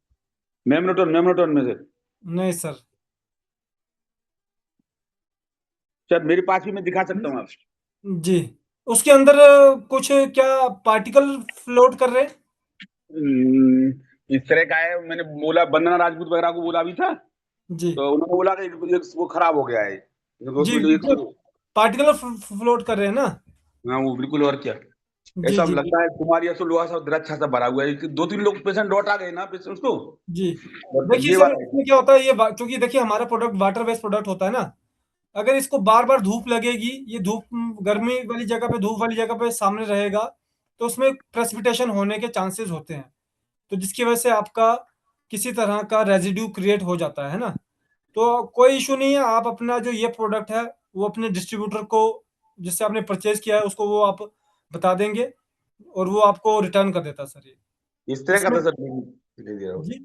मेम्ब्रोटोन मेम्ब्रोटोन में से। नहीं सर। सर मेरे पास भी मैं दिखा सकता हूँ आप। जी, उसके अंदर कुछ क्या पार्टिकल फ्लोट कर रहे हैं? इस तरह का है, मैंने बोला वंदना राजपूत वगैरह को बोला भी था, जी तो उन्होंने बोला कि वो खराब हो गया है। जी, पार्टिकल फ्लोट कर रहे हैं ना? हाँ वो बिल्कुल, और क्या। जी ऐसा जी लगता है तुम्हारी ऐसा लोहा सा अच्छा सा भरा हुआ है, 2-3 लोग पेशेंट लौट आ गए ना पेशेंट्स को। जी। और देखिए ये सर, वाला इसमें क्या होता है, ये क्योंकि देखिए हमारा प्रोडक्ट वाटर बेस्ड प्रोडक्ट होता है ना, अगर इसको बार बार धूप लगेगी, ये धूप गर्मी वाली जगह पे, धूप वाली जगह पे सामने रहेगा, तो उसमें प्रेसिपिटेशन होने के चांसेस होते हैं, तो जिसकी वजह से आपका किसी तरह का रेजिड्यू क्रिएट हो जाता है ना। तो कोई इशू नहीं है, आप अपना जो ये प्रोडक्ट है वो अपने डिस्ट्रीब्यूटर को, जिससे आपने परचेज किया है, उसको वो आप बता देंगे और वो आपको रिटर्न कर देता सर ये। इस तरह का इसमें था सर, दिखाई दे रहा हो, जी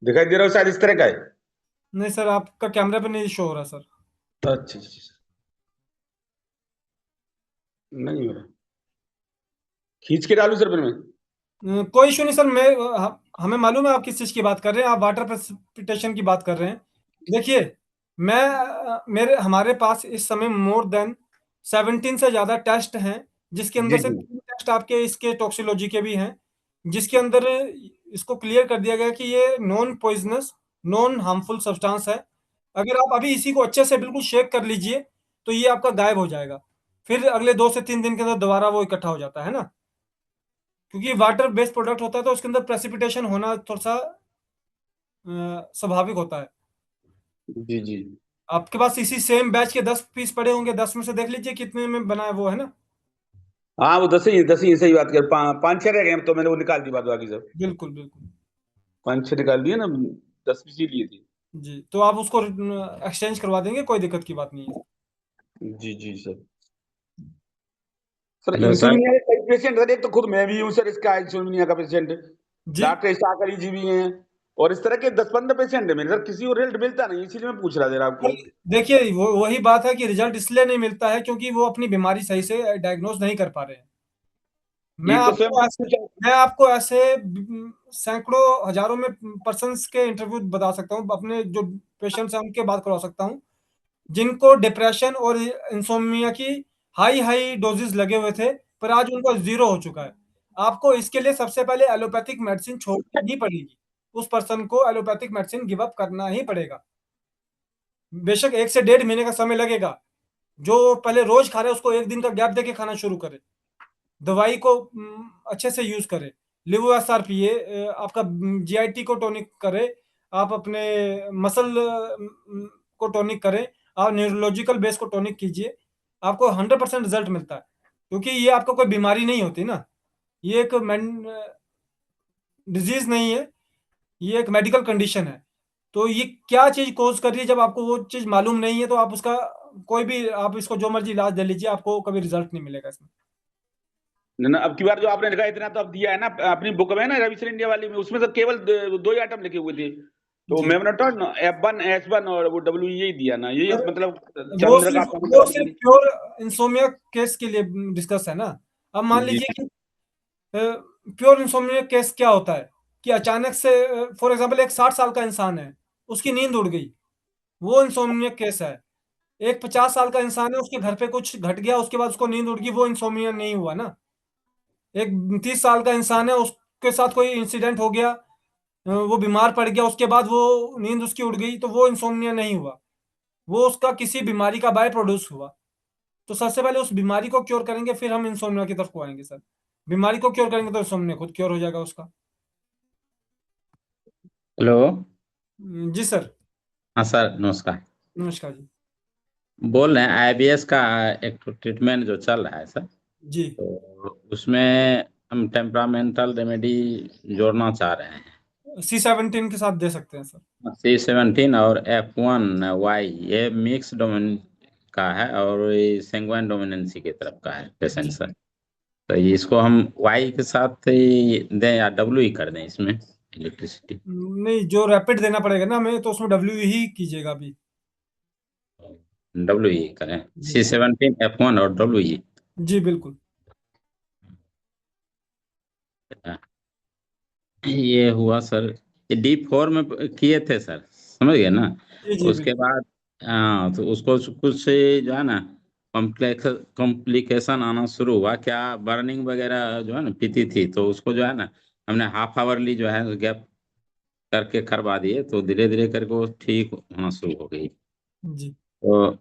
दिखाई दे रहा हो शायद इस तरह का है। नहीं सर, आपका कैमरा पे नहीं शो हो रहा सर। अच्छा अच्छा, नहीं हो रहा, खींच के डालू सर फिर मैं। कोई इशू नहीं सर, हमें मालूम है आप किस चीज की बात कर रहे हैं, आप वाटर प्रेसिपिटेशन की बात कर रहे हैं। देखिए, हमारे पास इस समय मोर देन 17 से ज्यादा टेस्ट हैं, जिसके जी अंदर से जी 3 टेस्ट आपके इसके टॉक्सिकोलॉजी के भी हैं, जिसके अंदर इसको क्लियर कर दिया गया कि ये non poisonous, non harmful substance है। अगर आप अभी इसी को अच्छे से बिल्कुल शेक कर लीजिए, तो ये आपका गायब हो जाएगा, फिर अगले 2 से 3 दिन के अंदर दोबारा वो इकट्ठा हो जाता है ना, क्योंकि वाटर बेस्ड प्रोडक्ट होता है तो उसके अंदर प्रेसिपिटेशन होना थोड़ा सा स्वाभाविक होता है। जी जी। आपके पास इसी सेम बैच के 10 पीस पड़े होंगे, 10 में से देख लीजिए कितने में बना है वो, है ना? हाँ वो 10 ही सही बात कर, 5-6 रह गए, तो मैंने वो निकाल दी बात बाकी सब। बिल्कुल बिल्कुल। 5-6 निकाल दिए ना, 10 पीस ही लिए थे। जी, तो आप उसको एक्सचेंज करवा देंगे, कोई दिक्कत की बात नहीं है। जी जी सर। Sir hello sir. इंसुलिनिया के कई पेशेंट सर, एक तो खुद मैं भी हूँ सर इसका इंसुलिनिया का पेशेंट, जी डॉक्टर शाकरी जी भी हैं, और इस तरह के 10-15 पेशेंट है मेरे सर, किसी को रिजल्ट मिलता नहीं, इसीलिए मैं पूछ रहा था आपको। देखिए, वही बात है कि रिजल्ट इसलिए नहीं मिलता है क्योंकि वो अपनी बीमारी सही से डायग्नोज नहीं कर पा रहे हैं। मैं एक तो स्वयं आपको ऐसे मैं आपको ऐसे सैकड़ों हजारों में पर्सन्स के इंटरव्यू बता सकता हूँ, अपने जो पेशेंट्स हैं उनके बात करवा सकता हूँ, जिनको डिप्रेशन और इंसोम्निया की हाई हाई डोजेस लगे हुए थे, पर आज उनका जीरो हो चुका है। आपको इसके लिए सबसे पहले एलोपैथिक मेडिसिन छोड़नी ही पड़ेगी। उस पर्सन को एलोपैथिक मेडिसिन गिव अप करना ही पड़ेगा। बेशक 1 से 1.5 महीने का समय लगेगा। जो पहले रोज खा रहे हैं उसको 1 दिन का गैप देके खाना शुरू करे। दवाई को अच्छे से यूज करे। लिवोएसआर पिए, आपका जीआईटी को टॉनिक करे, आप अपने मसल को टॉनिक करें, आप न्यूरोलॉजिकल बेस को टॉनिक कीजिए, आपको 100% रिजल्ट मिलता है। क्योंकि ये आपको कोई बीमारी नहीं होती ना, ये एक डिजीज नहीं है, ये एक मेडिकल कंडीशन है। तो ये क्या चीज कोज कर रही है, जब आपको वो चीज मालूम नहीं है तो आप उसका कोई भी, आप इसको जो मर्जी इलाज दे लीजिए, आपको कभी रिजल्ट नहीं मिलेगा इसमें। ना अब की बार जो आपने लिखा इतना तो अब दिया है ना अपनी बुक में ना, रविशर इंडिया वाली में, उसमें तो केवल 2 ही आइटम लिखे हुए थे। तो जी। मैंने ना F1 S1 और वो W यही दिया ना, यही सर, मतलब वो चंद्र का सिर्फ प्योर इंसोमिया केस के लिए डिस्कस है ना। अब मान जी लीजिए कि प्योर इंसोमिया केस क्या होता है कि अचानक से, फॉर एग्जांपल एक 60 साल का इंसान है, उसकी नींद उड़ गई, वो इंसोमिया केस है। एक 50 साल का इंसान है, उसके घर पे कुछ घट गया, उसके बाद उसको नींद उड़ गई, वो इंसोमिया नहीं हुआ ना। एक 30 साल का इंसान है, उसके साथ कोई इंसिडेंट हो गया, वो बीमार पड़ गया, उसके बाद वो नींद उसकी उड़ गई, तो वो इंसोमिया नहीं हुआ, वो उसका किसी बीमारी का बाय प्रोड्यूस हुआ। तो सबसे पहले उस बीमारी को क्योर करेंगे, फिर हम इंसोम्निया की तरफ को आएंगे सर। बीमारी को क्योर करेंगे तो इंसोम्निया खुद क्योर हो जाएगा उसका। हेलो। जी सर। हाँ सर, नमस्कार। नमस्कार जी। बोल रहे हैं आईबीएस का एक तो ट्रीटमेंट जो चल रहा है सर, जी। तो उसमें हम टेम्परामेंटल रेमेडी जोड़ना चाह रहे हैं। C17 के साथ दे सकते हैं सर। C17 और F1Y ये मिक्स डोमिन का है और ये सेंगुइन डोमिनेंसी की तरफ का है पेशेंट जी। सर। तो इसको हम वाई के साथ ही दें या डब्ल्यू ही कर दें इसमें इलेक्ट्रिसिटी? नहीं, जो रैपिड देना पड़ेगा ना हमें, तो उसमें W ही कीजिएगा अभी। डब्ल्यू ही करें, जी। C17 F1 और डब्ल्यू ही। जी बिल्कुल। ये हुआ सर, ये D4 में किए थे सर, समझ गए ना। जी जी उसके बिल्कुल। बाद हाँ, तो उसको कुछ जो है ना कॉम्प्लिकेशन आना शुरू हुआ, क्या बर्निंग वगैरह जो है ना पीती थी, तो उसको जो है ना हमने हाफ आवरली जो है गैप करके करवा दिए, तो धीरे धीरे करके वो ठीक होना शुरू हो गई। जी तो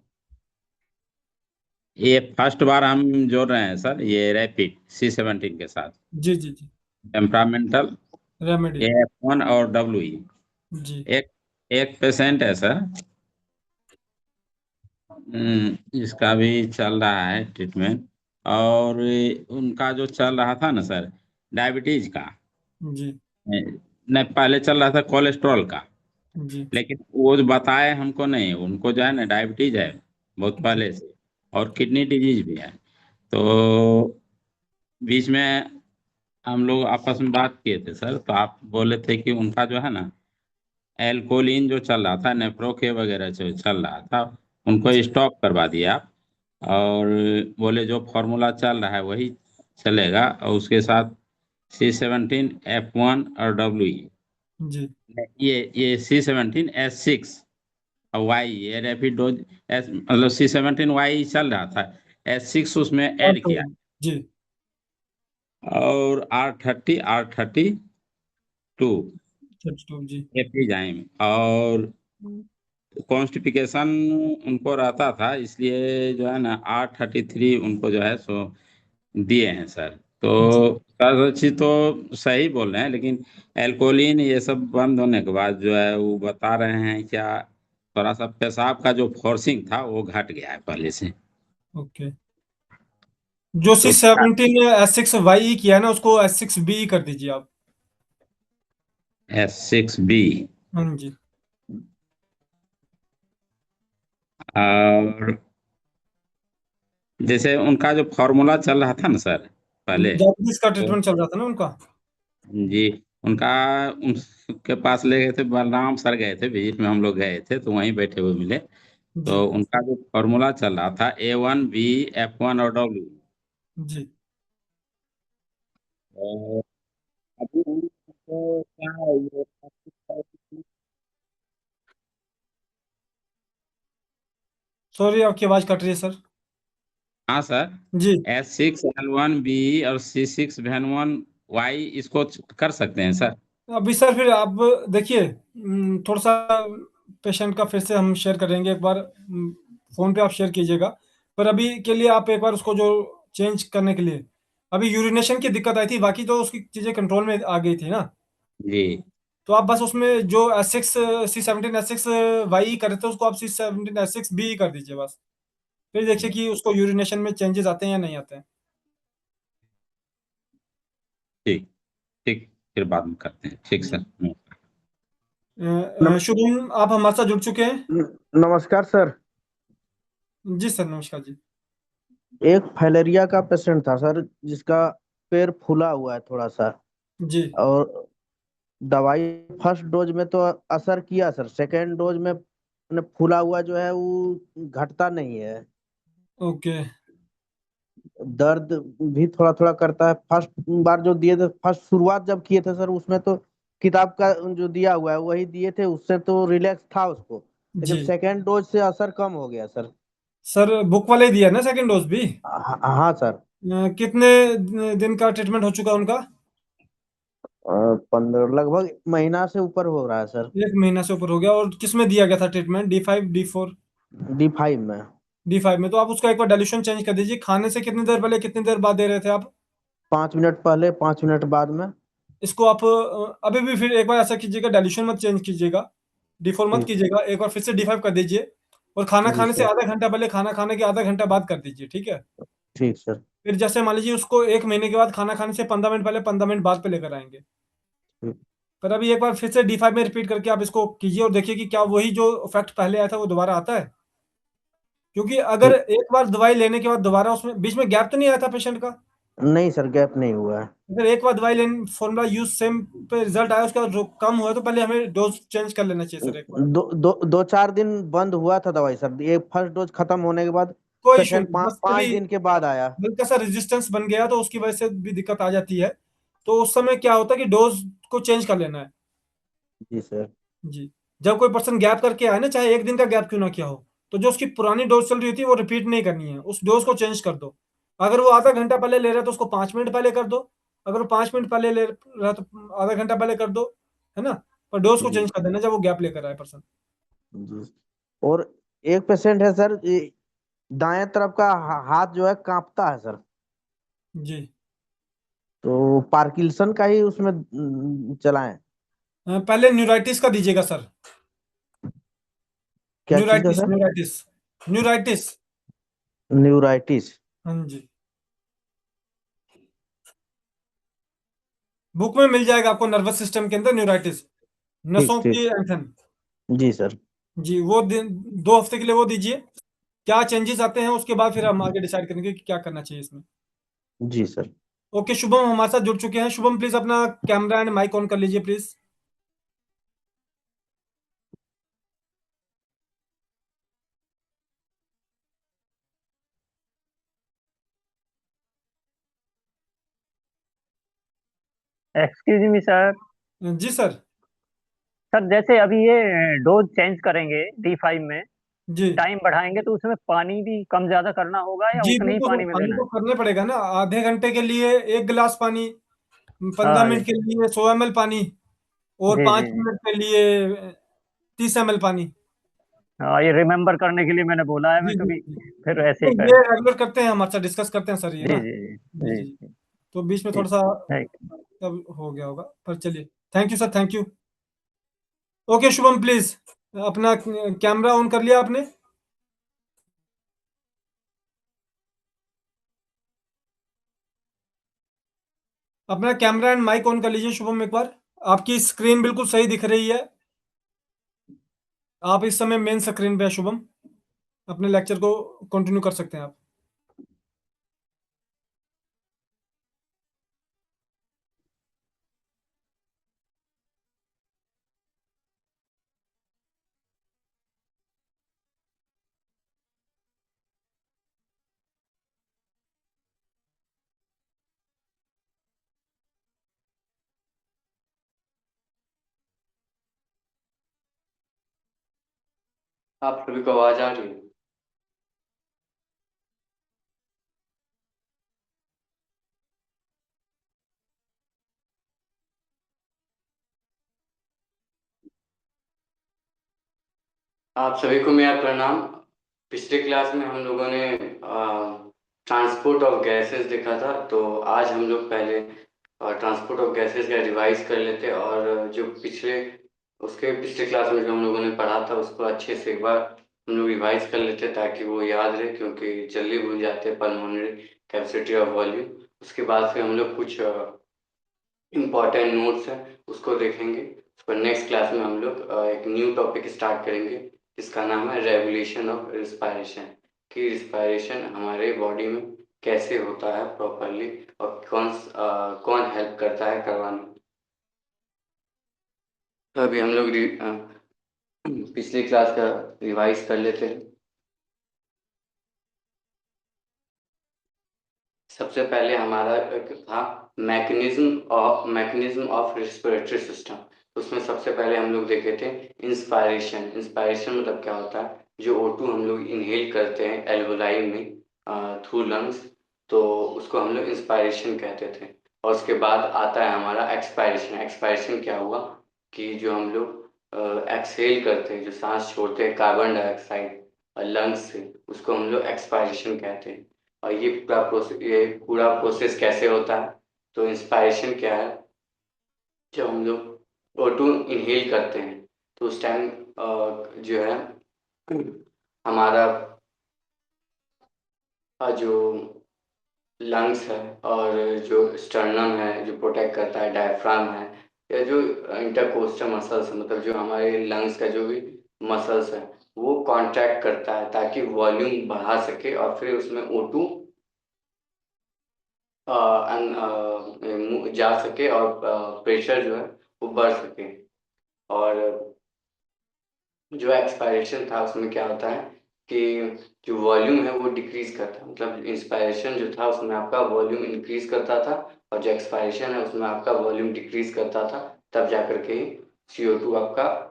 ये फर्स्ट बार हम जोड़ रहे हैं सर, ये रैपिड C17 के साथ जी जी जी। Temperamental remedy. F1 और डब्ल्यू। जी। एक एक पेशेंट है सर, इसका भी चल रहा है ट्रीटमेंट, और उनका जो चल रहा था ना सर डायबिटीज का, जी नहीं पहले चल रहा था कोलेस्ट्रॉल का, जी लेकिन वो जो बताए हमको नहीं, उनको जो है ना डायबिटीज है बहुत जी पहले से, और किडनी डिजीज भी है। तो बीच में हम लोग आपस में बात किए थे सर, तो आप बोले थे कि उनका जो है ना एल्कोलिन जो चल रहा था, नेप्रोके वगैरह जो चल रहा था, उनको जी स्टॉप करवा दिया आप, और बोले जो फॉर्मूला चल रहा है वही चलेगा, और उसके साथ C17 F1 और W। जी। ये C17 S6 और वाई, ये रैपिड डोज एस मतलब C17 Y चल रहा था, S6 उसमें ऐड किया, जी। और R30 R32 जी एपिजाइम, और कॉन्स्टिपिकेशन उनको रहता था, इसलिए जो है ना R33 उनको जो है सो दिए हैं सर। तो जी। सर अच्छी तो सही बोल रहे हैं, लेकिन एल्कोलिन ये सब बंद होने के बाद जो है वो बता रहे हैं क्या, थोड़ा सा पेशाब का जो फोर्सिंग था वो घट गया है पहले से। ओके। जो तो C17 S6Y किया है ना, उसको S6B कर दीजिए आप। S6B, हाँ जी। और जैसे उनका जो फॉर्मूला चल रहा था ना सर पहले, डायबिटीज का तो ट्रीटमेंट चल रहा था ना उनका। जी उनका, उनके पास ले गए थे, बलराम सर गए थे विजिट में, हम लोग गए थे तो वहीं बैठे हुए मिले। जी तो उनका जो फॉर्मूला चल रहा था A1B F1 और W। जी। तो अभी उनको क्या है, ये सॉरी, आपकी आवाज कट रही है सर। हाँ सर, जी। S6L1B और C6N1Y इसको कर सकते हैं सर। अभी सर फिर आप देखिए, थोड़ा सा पेशेंट का फिर से हम शेयर करेंगे एक बार, फोन पे आप शेयर कीजिएगा। पर अभी के लिए आप एक बार उसको जो चेंज करने के लिए, अभी यूरिनेशन की दिक्कत आई थी, बाकी तो उसकी चीजें कंट्रोल में आ गई थी ना। जी तो आप बस उसमें जो C17 S6 वाई कर रहे थे, उसको आप C17 S6B कर दीजिए बस। फिर देखिए कि उसको यूरिनेशन में चेंजेस आते हैं या नहीं आते हैं। ठीक ठीक, फिर बाद में करते हैं। ठीक सर। शुभम, आप हमारे साथ जुड़ चुके हैं। नमस्कार सर। जी सर, नमस्कार जी। एक फाइलेरिया का पेशेंट था सर, जिसका पैर फूला हुआ है थोड़ा सा, जी। और दवाई फर्स्ट डोज में तो असर किया सर, सेकेंड डोज में फूला हुआ जो है वो घटता नहीं है। ओके। दर्द भी थोड़ा थोड़ा करता है। फर्स्ट बार जो दिए थे, फर्स्ट शुरुआत जब किए थे सर, उसमें तो किताब का जो दिया हुआ है वही दिए थे, उससे तो रिलैक्स था उसको। लेकिन जी सेकेंड डोज से असर कम हो गया सर। सर, बुक वाले ही दिया ना सेकंड डोज भी? हाँ सर। कितने दिन का ट्रीटमेंट हो चुका उनका? 15 लगभग महीना से ऊपर हो रहा है सर। 1 महीना से ऊपर हो गया। और किस में दिया गया था ट्रीटमेंट, D5 D4? D5 में। D5 में। तो आप उसका एक बार डाइल्यूशन चेंज कर दीजिए। खाने से कितनी देर पहले कितनी देर बाद दे रहे थे आप? 5 मिनट पहले, 5 मिनट बाद में। इसको आप अभी भी फिर एक बार ऐसा कीजिएगा, डाइल्यूशन मत चेंज कीजिएगा, D4 मत ठीक। कीजिएगा, एक बार फिर से D5 कर दीजिए। और खाना जी खाने से सर। आधा घंटा पहले, खाना खाने के आधा घंटा बाद कर दीजिए, ठीक है? ठीक सर। फिर जैसे मान लीजिए उसको 1 महीने के बाद खाना खाने से 15 मिनट पहले, 15 मिनट बाद पे लेकर आएंगे। ठीक। पर अभी एक बार फिर से D5 में रिपीट करके आप इसको कीजिए और देखिए कि क्या वही जो इफेक्ट पहले आया था वो दोबारा आता है। क्योंकि अगर ठीक। एक बार दवाई लेने के बाद दोबारा उसमें बीच में गैप तो नहीं आया था पेशेंट का? नहीं सर, गैप नहीं हुआ है। अगर एक बार दवाई लेने, फॉर्मूला यूज सेम पे रिजल्ट आया, उसके बाद कम हुआ, तो पहले हमें डोज चेंज कर लेना चाहिए सर एक बार। दो दो 2-4 दिन बंद हुआ था दवाई सर, ये फर्स्ट डोज खत्म होने के बाद। कोई इशू सेकेंड नहीं, पाँच बस पाँच कभी दिन के बाद आया। हल्का सा रेजिस्टेंस बन गया तो उसकी वजह से भी दिक्कत आ जाती है। तो उस समय क्या होता है कि डोज को चेंज कर लेना है। जी सर। जी। जब कोई पर्सन गैप करके आए ना, चाहे 1 दिन का गैप क्यों ना किया हो, तो जो उसकी पुरानी डोज चल रही थी वो रिपीट नहीं करनी है, उस डोज को चेंज कर दो। अगर वो आधा घंटा पहले ले रहा है तो उसको 5 मिनट पहले कर दो। अगर वो 5 मिनट पहले ले रहा है तो आधा घंटा पहले कर दो, है ना? पर डोज को जी। चेंज कर देना जब वो गैप लेकर आए पर्सन। जी। और एक पेशेंट है सर, दाएं तरफ का हाथ जो है कांपता है सर। जी। तो पार्किंसन का ही उसमें चलाएं। पहले न्यूराइटिस का दीजिएगा सर। क्या चीज है neuritis, sir? Neuritis, neuritis. Neuritis. हाँ जी। बुक में मिल जाएगा आपको, नर्वस सिस्टम के अंदर न्यूराइटिस, ठीक नसों ठीक। की एंथन। जी सर। जी, वो 2 हफ्ते के लिए वो दीजिए। क्या चेंजेस आते हैं उसके बाद फिर हम आगे डिसाइड करेंगे कि क्या करना चाहिए इसमें। जी सर। ओके, शुभम हमारे साथ जुड़ चुके हैं। शुभम प्लीज अपना कैमरा एंड माइक ऑन कर लीजिए प्लीज। Excuse me sir. जी सर। सर जैसे अभी ये डोज चेंज करेंगे D5 में, जी। टाइम बढ़ाएंगे तो उसमें पानी भी कम ज्यादा करना होगा या जी उतने ही बिल्कुल, पानी में पानी देना तो है? करना पड़ेगा ना। आधे घंटे के लिए 1 गिलास पानी, पंद्रह हाँ जी। मिनट के लिए 100 ml पानी, और जी पाँच जी जी। मिनट के लिए 30 ml पानी। हाँ, ये रिमेम्बर करने के लिए मैंने बोला है, जी मैं जी कभी जी। फिर ऐसे तो ही ये कर। रेगुलर करते हैं, हमारे साथ डिस्कस करते हैं सर, ये जी ना। जी जी जी जी। जी। तो बीच में ठीक। थोड़ा सा थैंक तब हो गया होगा, पर चलिए। Thank you sir, thank you. Okay Shubham please, अपना कैमरा ऑन कर लिया आपने? अपना कैमरा एंड माइक ऑन कर लीजिए शुभम एक बार। आपकी स्क्रीन बिल्कुल सही दिख रही है। आप इस समय मेन स्क्रीन पे है शुभम। अपने लेक्चर को कंटिन्यू कर सकते हैं आप। आप सभी को आवाज आ रही है? आप सभी को मेरा प्रणाम। पिछले क्लास में हम लोगों ने ट्रांसपोर्ट ऑफ गैसेस देखा था, तो आज हम लोग पहले ट्रांसपोर्ट ऑफ गैसेस का रिवाइज कर लेते हैं और जो पिछले क्लास में जो हम लोगों ने पढ़ा था उसको अच्छे से एक बार हम लोग रिवाइज कर लेते हैं ताकि वो याद रहे, क्योंकि जल्दी भूल जाते हैं पल्मोनरी कैपेसिटी ऑफ वॉल्यूम। उसके बाद फिर हम लोग कुछ इम्पॉर्टेंट नोट्स हैं उसको देखेंगे। पर नेक्स्ट क्लास में हम लोग एक न्यू टॉपिक स्टार्ट करेंगे जिसका नाम है रेगुलेशन ऑफ रिस्पायरेशन, कि रिस्पायरेशन हमारे बॉडी में कैसे होता है प्रॉपरली और कौन हेल्प करता है करवाने। तो अभी हम लोग पिछली क्लास का रिवाइज कर लेते हैं। सबसे पहले हमारा था मैकेनिज्म ऑफ रिस्पिरेटरी सिस्टम। उसमें सबसे पहले हम लोग देखे थे इंस्पायरेशन। इंस्पायरेशन मतलब क्या होता है, जो O2 हम लोग इनहेल करते हैं एल्वोलाई में थ्रू लंग्स, तो उसको हम लोग इंस्पायरेशन कहते थे। और उसके बाद आता है हमारा एक्सपायरेशन। एक्सपायरेशन क्या हुआ कि जो हम लोग एक्सहेल करते हैं, जो सांस छोड़ते हैं कार्बन डाइऑक्साइड लंग्स से, उसको हम लोग एक्सपायरेशन कहते हैं। और ये पूरा प्रोसेस कैसे होता है, तो इंस्पायरेशन क्या है, जब हम लोग O2 इनहेल करते हैं तो उस टाइम जो है हमारा जो लंग्स है और जो स्टर्नम है जो प्रोटेक्ट करता है, डायफ्राम है, या जो इंटरकोस्टल मसल्स है, मतलब जो हमारे लंग्स का जो भी मसल्स है वो कॉन्ट्रैक्ट करता है ताकि वॉल्यूम बढ़ा सके और फिर उसमें O2 जा सके और प्रेशर जो है वो बढ़ सके। और जो एक्सपायरेशन था उसमें क्या होता है कि जो वॉल्यूम है वो डिक्रीज करता है, मतलब इंस्पायरेशन जो था उसमें आपका वॉल्यूम इंक्रीज करता था और जो एक्सपायरेशन है उसमें आपका वॉल्यूम डिक्रीज करता था, तब जाकर के CO2 आपका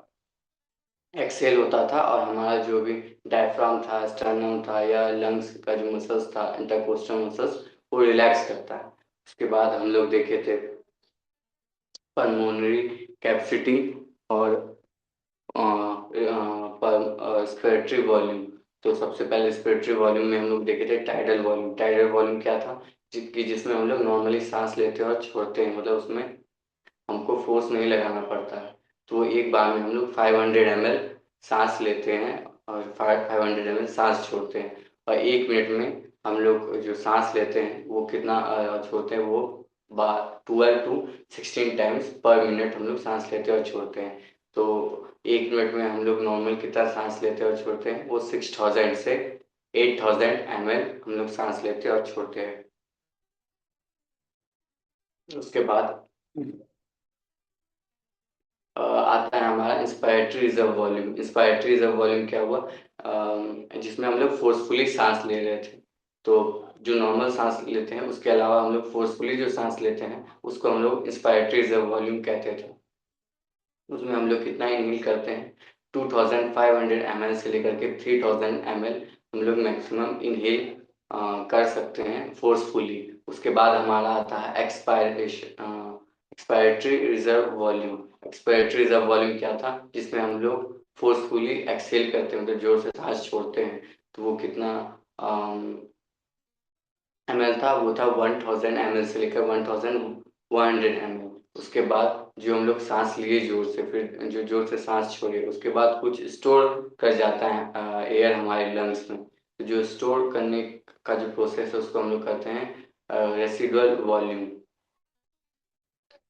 एक्सेल होता था और हमारा जो भी डायफ्राम था, स्टर्नम था या लंग्स का जो मसल्स था, इंटरकोस्टल मसल्स, वो रिलैक्स करता है। उसके बाद हम लोग देखे थे पल्मोनरी कैपेसिटी और रेस्पिरेटरी वॉल्यूम। तो सबसे पहले रेस्पिरेटरी वॉल्यूम में हम लोग देखे थे टाइडल वॉल्यूम। टाइडल वॉल्यूम क्या था, जिसमें हम लोग नॉर्मली सांस लेते हैं और छोड़ते हैं, मतलब उसमें हमको फोर्स नहीं लगाना पड़ता है। तो वो एक बार में हम लोग 500 ml सांस लेते हैं और 500 ml सांस छोड़ते हैं, और 1 मिनट में हम लोग जो सांस लेते हैं वो कितना छोड़ते हैं, वो 12 to 16 टाइम्स पर मिनट हम लोग सांस लेते हैं और छोड़ते हैं। तो 1 मिनट में हम लोग नॉर्मल कितना सांस लेते हैं और छोड़ते हैं, वो 6000 से 8000 ml हम लोग सांस लेते हैं और छोड़ते हैं। उसके बाद आता है हमारा inspiratory reserve volume. Inspiratory reserve volume क्या हुआ, जिसमें हम लोग फोर्सफुली सांस ले रहे थे। तो जो नॉर्मल सांस लेते हैं उसके अलावा हम लोग फोर्सफुली जो सांस लेते हैं उसको हम लोग इंस्पायरेटरी रिजर्व वॉल्यूम कहते थे। उसमें हम लोग कितना इनहेल करते हैं, 2500 ml से लेकर के 3000 ml हम लोग मैक्सिमम इनहेल कर सकते हैं फोर्सफुली। उसके बाद हमारा आता है expiratory reserve volume. Expiratory reserve volume क्या था, जिसमें हम लोग फोर्सफुली एक्सहेल करते हैं, मतलब जोर से सांस छोड़ते हैं। तो वो कितना ml था, वो था 1000 ml से लेकर 1100 ml। उसके बाद जो हम लोग सांस लिए जोर से, फिर जो जोर से सांस छोड़े, उसके बाद कुछ स्टोर कर जाता है एयर हमारे लंग्स में। तो जो स्टोर करने का जो प्रोसेस है उसको हम लोग कहते हैं रेसिडुअल वॉल्यूम।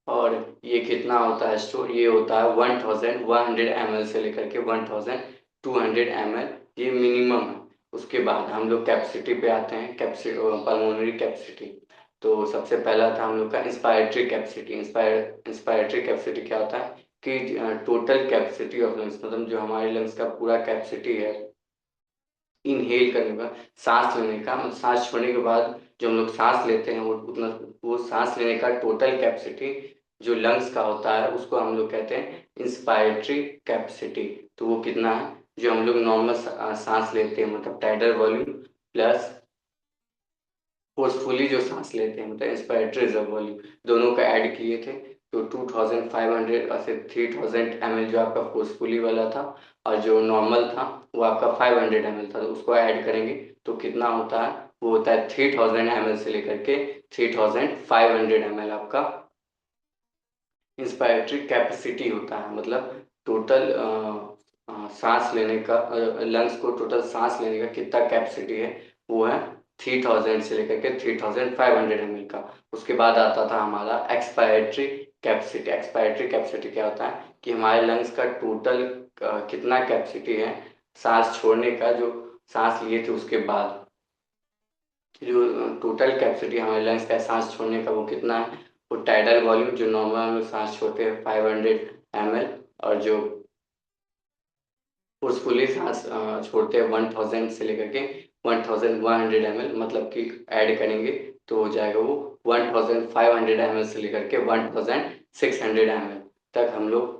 और ये कितना होता है स्टोर, ये होता है 1100 ml से लेकर के 1200 ml, ये मिनिमम है। उसके बाद हम लोग कैपेसिटी पे आते हैं, पल्मोनरी कैपेसिटी। तो सबसे पहला था हम लोग का इंस्पायरेटरी कैपेसिटी। इंस्पायरेटरी कैपेसिटी क्या होता है कि टोटल कैपेसिटी ऑफ लंग्स, मतलब जो हमारे लंग्स का पूरा कैपेसिटी है इनहेल करने का, सांस लेने का, मतलब सांस छोड़ने के बाद जो हम लोग सांस लेते हैं वो सांस लेने का टोटल कैपेसिटी जो लंग्स का होता है उसको हम लोग कहते हैं इंस्पायरेटरी कैपेसिटी। तो वो कितना है, जो हम लोग नॉर्मल सांस लेते हैं मतलब टाइडल वॉल्यूम प्लस फोर्सफुली जो सांस लेते हैं मतलब इंस्पायरेटरी रिजर्व वॉल्यूम, दोनों का ऐड किए थे तो 2500 से 3000 ml जो आपका फोर्सफुली वाला था और जो नॉर्मल था वो आपका 500 ml था, तो उसको ऐड करेंगे तो कितना होता है, वो होता है 3000 ml से लेकर के 3500 ml आपका इंस्पायरेटरी कैपेसिटी होता है। मतलब टोटल सांस लेने का, लंग्स को टोटल सांस लेने का कितना कैपेसिटी है, वो है 3000 से लेकर के 3500 ml का। उसके बाद आता था हमारा एक्सपायरेटरी कैपेसिटी। एक्सपायरेटरी कैपेसिटी क्या होता है कि हमारे लंग्स का टोटल कितना कैपेसिटी है सांस छोड़ने का, जो सांस लिए थे उसके बाद जो टोटल कैपेसिटी हमारे लंग्स का सांस छोड़ने का वो कितना है, वो टाइडल वॉल्यूम जो नॉर्मल में सांस छोड़ते हैं 500 ml, और जो फोर्सफुली सांस छोड़ते हैं 1000 से लेकर के 1100 ml, मतलब कि ऐड करेंगे तो हो जाएगा वो 1500 ml से लेकर के 1600 ml तक हम लोग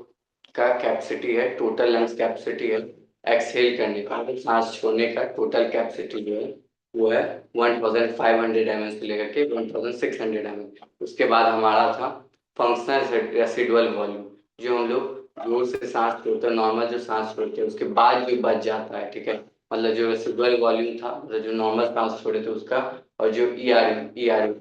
का कैपेसिटी है, टोटल लंग्स कैपेसिटी है। एक्सहेल करने का, सांस छोड़ने का टोटल कैपेसिटी जो है वो है 1500 ml से लेकर के 1600 ml। उसके बाद हमारा था फंक्शनल रेसिडुअल वॉल्यूम, जो हम लोग जोर से सांस छोड़ते हैं, नॉर्मल जो सांस छोड़ते हैं उसके बाद जो बच जाता है, ठीक है, मतलब जो रेसिडुअल वॉल्यूम था, मतलब जो नॉर्मल सांस छोड़े थे उसका, और जो ईआरवी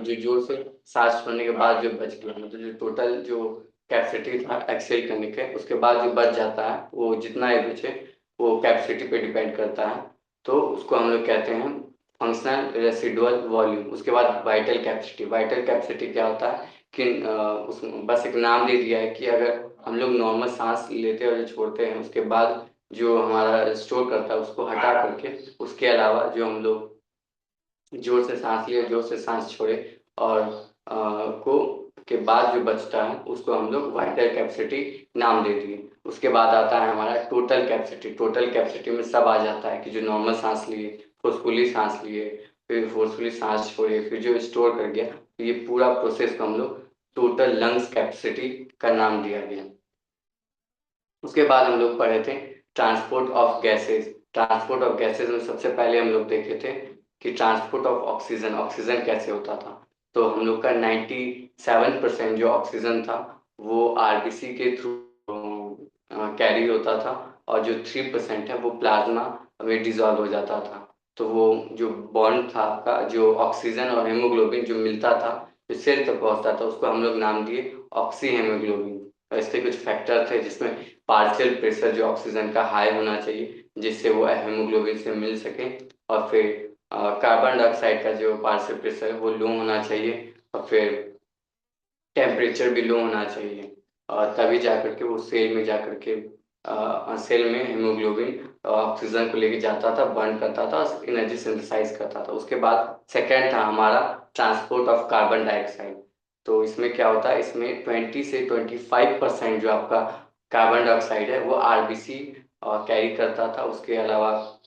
जो जोर से सांस छोड़ने के बाद जो बच गया, मतलब जो टोटल जो कैपेसिटी था एक्सेल करने के उसके बाद जो बच जाता है, वो जितना ही बचे वो कैपेसिटी पे डिपेंड करता है, तो उसको हम लोग कहते हैं फंक्शनल रेसिडुअल वॉल्यूम। उसके बाद वाइटल कैपेसिटी। वाइटल कैपेसिटी क्या होता है कि उस बस एक नाम दे दिया है कि अगर हम लोग नॉर्मल सांस लेते हैं और जो छोड़ते हैं उसके बाद जो हमारा स्टोर करता है उसको हटा करके उसके अलावा जो हम लोग जोर से सांस लिए, जोर से सांस छोड़े और को के बाद जो बचता है उसको हम लोग वाइटल कैपेसिटी नाम दे दिए। उसके बाद आता है हमारा टोटल कैपेसिटी। टोटल कैपेसिटी में सब आ जाता है कि जो नॉर्मल सांस लिए, फोर्सफुली सांस लिए, फिर फोर्सफुली सांस छोड़े, फिर जो स्टोर कर गया, तो ये पूरा प्रोसेस को हम लोग टोटल लंग्स कैपेसिटी का नाम दिया गया। उसके बाद हम लोग पढ़े थे transport of gases. Transport of gases में सबसे पहले हम लोग देखे थे कि ट्रांसपोर्ट ऑफ ऑक्सीजन, ऑक्सीजन कैसे होता था। तो हम लोग का 97% जो ऑक्सीजन था वो आरबीसी के थ्रू कैरी होता था, और जो 3% है वो प्लाज्मा में डिजॉल्व हो जाता था। तो वो जो बॉन्ड था आपका, जो ऑक्सीजन और हेमोग्लोबिन जो मिलता था, जो सेल तक पहुंचता था, उसको हम लोग नाम दिए ऑक्सी हेमोग्लोबिन। ऐसे कुछ फैक्टर थे जिसमें पार्शियल प्रेशर जो ऑक्सीजन का हाई होना चाहिए जिससे वो हेमोग्लोबिन से मिल सके, और फिर कार्बन डाइऑक्साइड का जो पार्शियल प्रेशर है वो लो होना चाहिए, और फिर टेम्परेचर भी लो होना चाहिए, और तभी जाकर के वो सेल में जाकर के सेल में हेमोग्लोबिन ऑक्सीजन को लेके जाता था, बर्न करता था, एनर्जी सिंथेसाइज करता था। उसके बाद सेकेंड था हमारा ट्रांसपोर्ट ऑफ कार्बन डाइऑक्साइड। तो इसमें क्या होता है, इसमें 20 से 25% जो आपका कार्बन डाइऑक्साइड है वो आरबीसी कैरी करता था। उसके अलावा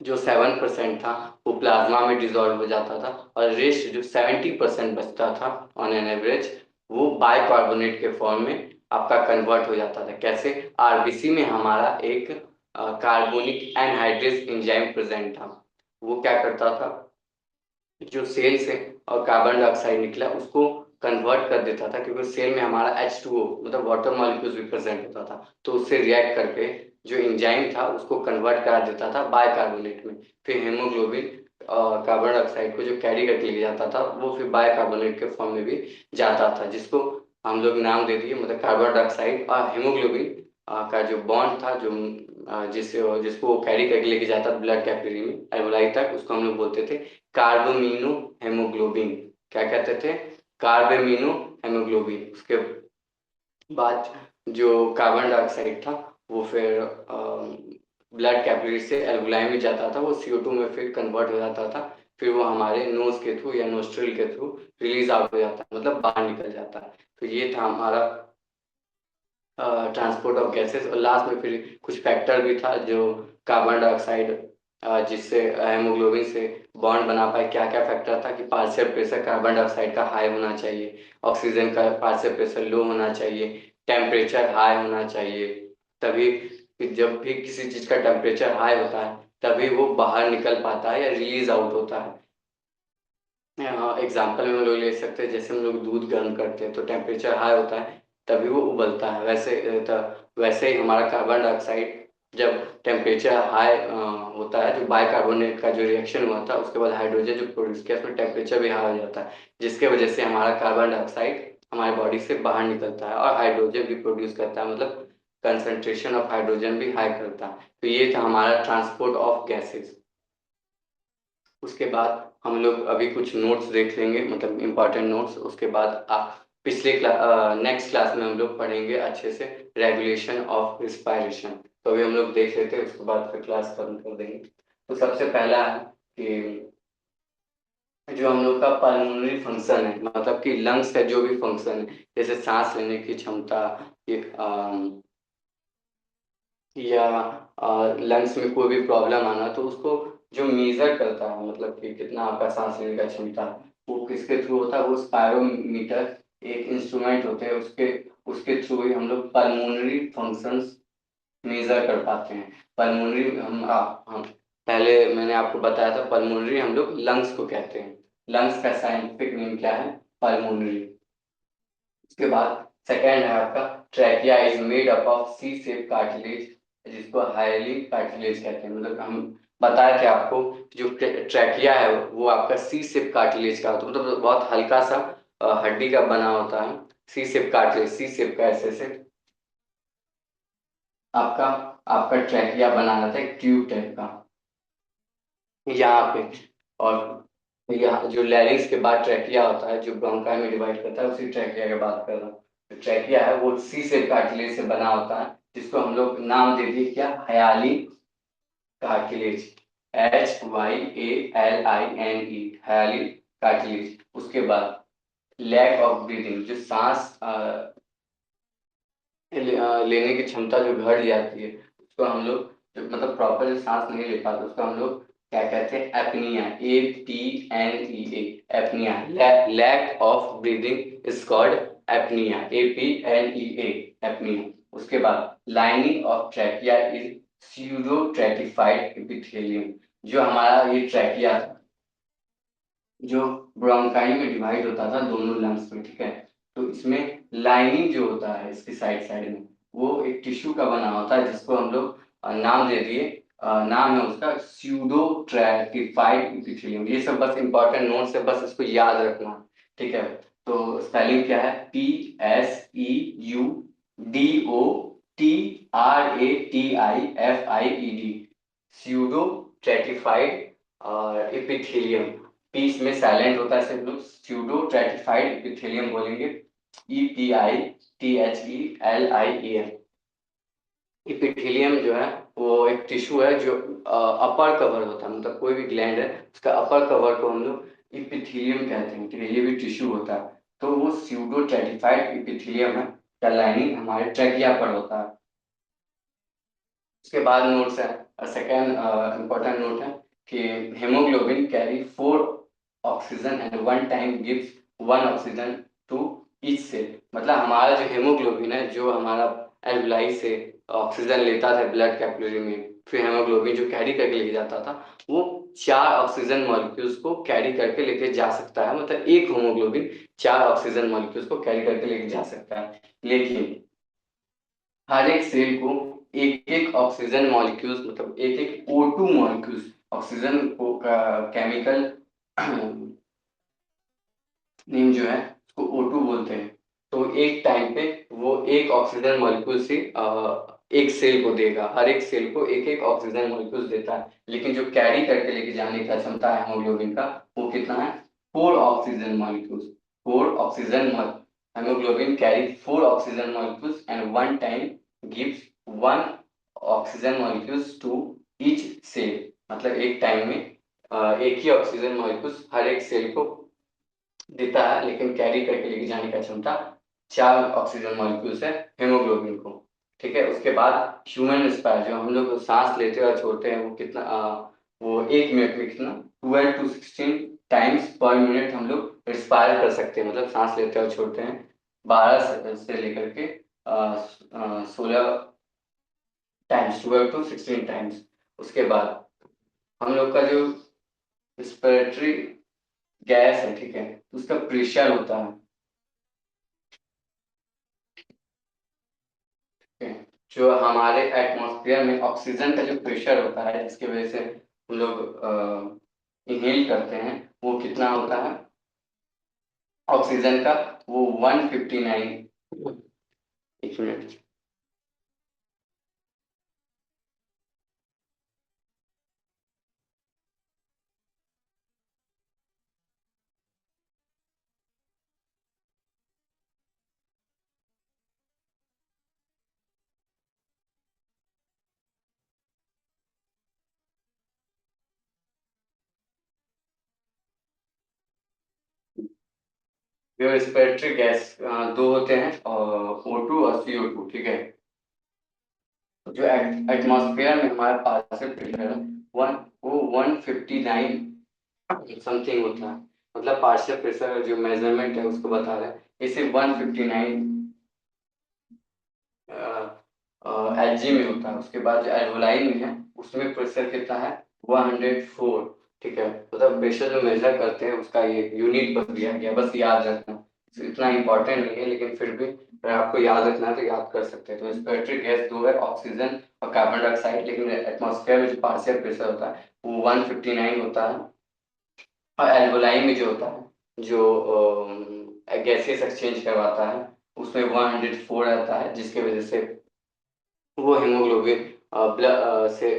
जो 7% था वो प्लाज्मा में डिजॉल्व हो जाता था, और रेस्ट जो 70% बचता था ऑन एन एवरेज वो बाइकार्बोनेट के फॉर्म में आपका कन्वर्ट हो जाता था। कैसे, आरबीसी में हमारा एक कार्बोनिक एनहाइड्रेज एंजाइम प्रेजेंट था। वो क्या करता था, जो सेल से और कार्बन डाइऑक्साइड निकला उसको कन्वर्ट कर देता था, क्योंकि सेल में हमारा H2O मतलब वाटर मॉलिक्यूल्स भी प्रेजेंट होता था, तो उससे रिएक्ट करके जो एंजाइम था उसको कन्वर्ट करा देता था बाइकार्बोनेट में। फिर हेमोग्लोबिन और कार्बन डाइऑक्साइड को जो कैरी करके ले जाता था वो फिर बाइकार्बोनेट के फॉर्म में भी जाता था, जिसको हम लोग नाम दे दिए, मतलब कार्बन डाइऑक्साइड और हेमोग्लोबिन का जो बॉन्ड था, जो जिसको वो कैरी करके लेके जाता था ब्लड कैपिलरी में एल्वोलाई तक, उसको हम लोग बोलते थे कार्बोमिनो हेमोग्लोबिन। क्या कहते थे, कार्बोमिनो हेमोग्लोबिन। उसके बाद जो कार्बन डाइऑक्साइड था वो फिर ब्लड कैपिलरी से एल्वोलाई में जाता था, वो CO2 में फिर कन्वर्ट हो जाता था, फिर वो हमारे नोज के थ्रू या नोस्ट्रिल के थ्रू रिलीज आउट हो जाता है, मतलब बाहर निकल जाता है। तो ये था हमारा ट्रांसपोर्ट ऑफ गैसेस। और लास्ट में फिर कुछ फैक्टर भी था जो कार्बन डाइऑक्साइड जिससे हेमोग्लोबिन से बॉन्ड बना पाए। क्या क्या फैक्टर था कि पार्शियल प्रेशर कार्बन डाइऑक्साइड का हाई होना चाहिए, ऑक्सीजन का पार्शियल प्रेशर लो होना चाहिए, टेम्परेचर हाई होना चाहिए, तभी जब भी किसी चीज़ का टेम्परेचर हाई होता है तभी वो बाहर निकल पाता है या रिलीज आउट होता है। एग्जाम्पल में हम लोग ले सकते हैं, जैसे हम लोग दूध गर्म करते हैं तो टेम्परेचर हाई होता है तभी वो उबलता है। वैसे ही हमारा कार्बन डाइऑक्साइड जब टेम्परेचर हाई होता है, जो बाइकार्बोनेट का जो रिएक्शन हुआ था उसके बाद हाइड्रोजन जो प्रोड्यूस किया उसमें टेम्परेचर भी हाई हो जाता है, जिसके वजह से हमारा कार्बन डाइऑक्साइड हमारी बॉडी से बाहर निकलता है और हाइड्रोजन भी प्रोड्यूस करता है, मतलब कंसंट्रेशन ऑफ हाइड्रोजन भी हाई करता है। तो ये था हमारा ट्रांसपोर्ट ऑफ गैसेस। उसके बाद हम लोग अभी कुछ नोट्स देख लेंगे, मतलब इम्पॉर्टेंट नोट्स। उसके बाद नेक्स्ट क्लास में हम लोग पढ़ेंगे अच्छे से रेगुलेशन ऑफ रिस्पायरेशन। तो अभी हम लोग देख लेते हैं, उसके बाद फिर क्लास खत्म कर देंगे। तो सबसे पहला है कि जो हम लोग का पल्मोनरी फंक्शन है, मतलब कि लंग्स का जो भी फंक्शन है, जैसे सांस लेने की क्षमता या लंग्स में कोई भी प्रॉब्लम आना, तो उसको जो मेजर करता है, मतलब कि कितना आपका सांस लेने का क्षमता है, वो किसके थ्रू होता है? वो स्पायरोमीटर एक इंस्ट्रूमेंट होते हैं, उसके थ्रू ही हम लोग पल्मोनरी फंक्शंस मेजर कर पाते हैं। पल्मोनरी हम पहले मैंने आपको बताया था, पल्मोनरी हम लोग लंग्स को कहते हैं। लंग्स का साइंटिफिक नेम क्या है? पल्मोनरी। उसके बाद सेकेंड है आपका trachea is made up of C shape cartilage, जिसको हाईली कार्टिलेज कहते हैं। मतलब हम बताए थे आपको जो ट्रैकिया है वो आपका सी शेप कार्टिलेज का होता है, मतलब बहुत हल्का सा हड्डी का बना होता है। सी शेप कार्टिलेज, सी शेप का ऐसे आपका आपका ट्रैकिया बना रहता है, ट्यूब टाइप का यहाँ पे। और यहाँ जो लैरिंग्स के बाद ट्रैकिया होता है, जो ब्रोंकाई में डिवाइड करता है, उसी ट्रैकिया की बात कर रहा हूँ। जो ट्रैकिया है वो सी शेप कार्टिलेज से बना होता है, जिसको हम लोग नाम दे दिए क्या? Hayali cartilage, HYALINE, Hayali cartilage. उसके बाद लैक ऑफ ब्रीदिंग, जो सांस लेने की क्षमता जो घट जाती है, उसको हम लोग मतलब प्रॉपर सांस नहीं ले पाते, उसको हम लोग क्या कहते हैं? Apnoea, APNEA, apnoea. Lack of breathing is called apnoea, APNEA, apnoea. उसके बाद lining of trachea is pseudostratified epithelium. जो हमारा ये ट्रैकिया जो ब्रोंकाई में डिवाइड होता था दोनों लंग्स में, ठीक है, तो इसमें लाइनिंग जो होता है इसकी साइड साइड में, वो एक टिश्यू का बना होता है, जिसको हम लोग नाम दे दिए, नाम है उसका स्यूडो ट्रैकिफाइड एपिथेलियम। ये सब बस इंपॉर्टेंट नोट्स है, बस इसको याद रखना, ठीक है। तो स्पेलिंग क्या है? PSEUDOTRATIFIED, pseudostratified epithelium. P इसमें साइलेंट होता है, सिर्फ लोग स्यूडो ट्रैटिफाइड एपिथेलियम बोलेंगे, EPITHELIAM। एपिथेलियम जो है वो एक टिश्यू है जो अपर कवर होता है, मतलब कोई भी ग्लैंड है उसका अपर कवर को हम लोग एपिथेलियम कहते हैं, ठीक है। ये भी टिश्यू होता है, तो वो स्यूडो ट्रैटिफाइड एपिथेलियम है, का लाइनिंग हमारे ट्रैकिया पर होता है। उसके बाद नोट्स है, सेकेंड इंपॉर्टेंट नोट है कि haemoglobin carry 4 oxygen and 1 time gives 1 oxygen to each cell. मतलब हमारा जो हेमोग्लोबिन है, जो हमारा एल्वलाई से ऑक्सीजन लेता था ब्लड कैपिलरी में, फिर हेमोग्लोबिन जो कैरी करके लेके जाता था, वो 4 ऑक्सीजन मॉलिक्यूल्स को कैरी करके लेके जा सकता है। मतलब एक हेमोग्लोबिन 4 ऑक्सीजन मॉलिक्यूल्स को कैरी करके लेके जा सकता है, लेकिन हर एक सेल को एक एक ऑक्सीजन मॉलिक्यूल्स, मतलब एक एक O2 मॉलिक्यूल्स, ऑक्सीजन को केमिकल नेम जो है उसको O2 बोलते हैं। तो एक टाइम पे वो एक ऑक्सीजन मॉलिक्यूल से एक सेल को देगा, हर एक सेल को एक एक ऑक्सीजन मॉलिक्यूल देता है, लेकिन जो कैरी करके लेके जाने का क्षमता है हेमोग्लोबिन का, वो कितना है? 4 oxygen molecules. 4 oxygen haemoglobin carry 4 oxygen molecules and 1 time gives 1 oxygen molecules to each cell. मतलब एक टाइम में एक ही ऑक्सीजन मॉलिक्यूल्स हर एक सेल को देता है, लेकिन कैरी करके लेके जाने का क्षमता 4 ऑक्सीजन मॉलिक्यूल्स है हेमोग्लोबिन को, ठीक है। उसके बाद ह्यूमन रिस्पायर, जो हम लोग सांस लेते और छोड़ते हैं, वो कितना वो 1 मिनट में कितना 12 to 16 टाइम्स पर मिनट हम लोग रिस्पायर कर सकते हैं, मतलब सांस लेते और छोड़ते हैं 12 से लेकर के 16 टाइम्स, 12 to 16 टाइम्स। उसके बाद हम लोग का जो रेस्पिरेटरी गैस है, ठीक है, तो उसका प्रेशर होता है, ठीक है? जो हमारे एटमॉस्फेयर में ऑक्सीजन का जो प्रेशर होता है जिसकी वजह से हम लोग इनहेल करते हैं, वो कितना होता है ऑक्सीजन का, वो 159। एक मिनट, रेस्पिरेटरी गैस दो होते हैं, O2 और CO2, ठीक है? जो एटमॉस्फेयर में हमारे पास से प्रेशर है वो 159 समथिंग होता है, मतलब पार्शियल प्रेशर जो मेजरमेंट है उसको बता रहे हैं, इसे 159 एलजी में होता है। उसके बाद जो एल्वोलाई में है उसमें प्रेशर कितना है 104, ठीक है? मतलब प्रेशर जो मेजर करते हैं उसका ये यूनिट बस दिया गया, बस याद रखना, इतना इंपॉर्टेंट नहीं है लेकिन फिर भी अगर आपको याद रखना है तो याद कर सकते हैं। तो रेस्पिरेटरी गैस दो है, ऑक्सीजन और कार्बन डाइऑक्साइड, लेकिन एटमॉस्फेयर में जो पार्शियल प्रेशर होता है वो 159 होता है। और एल्वोलाई में जो होता है जो गैसेस एक्सचेंज करवाता है उसमें 104 रहता है, जिसकी वजह से वो हीमोग्लोबिन से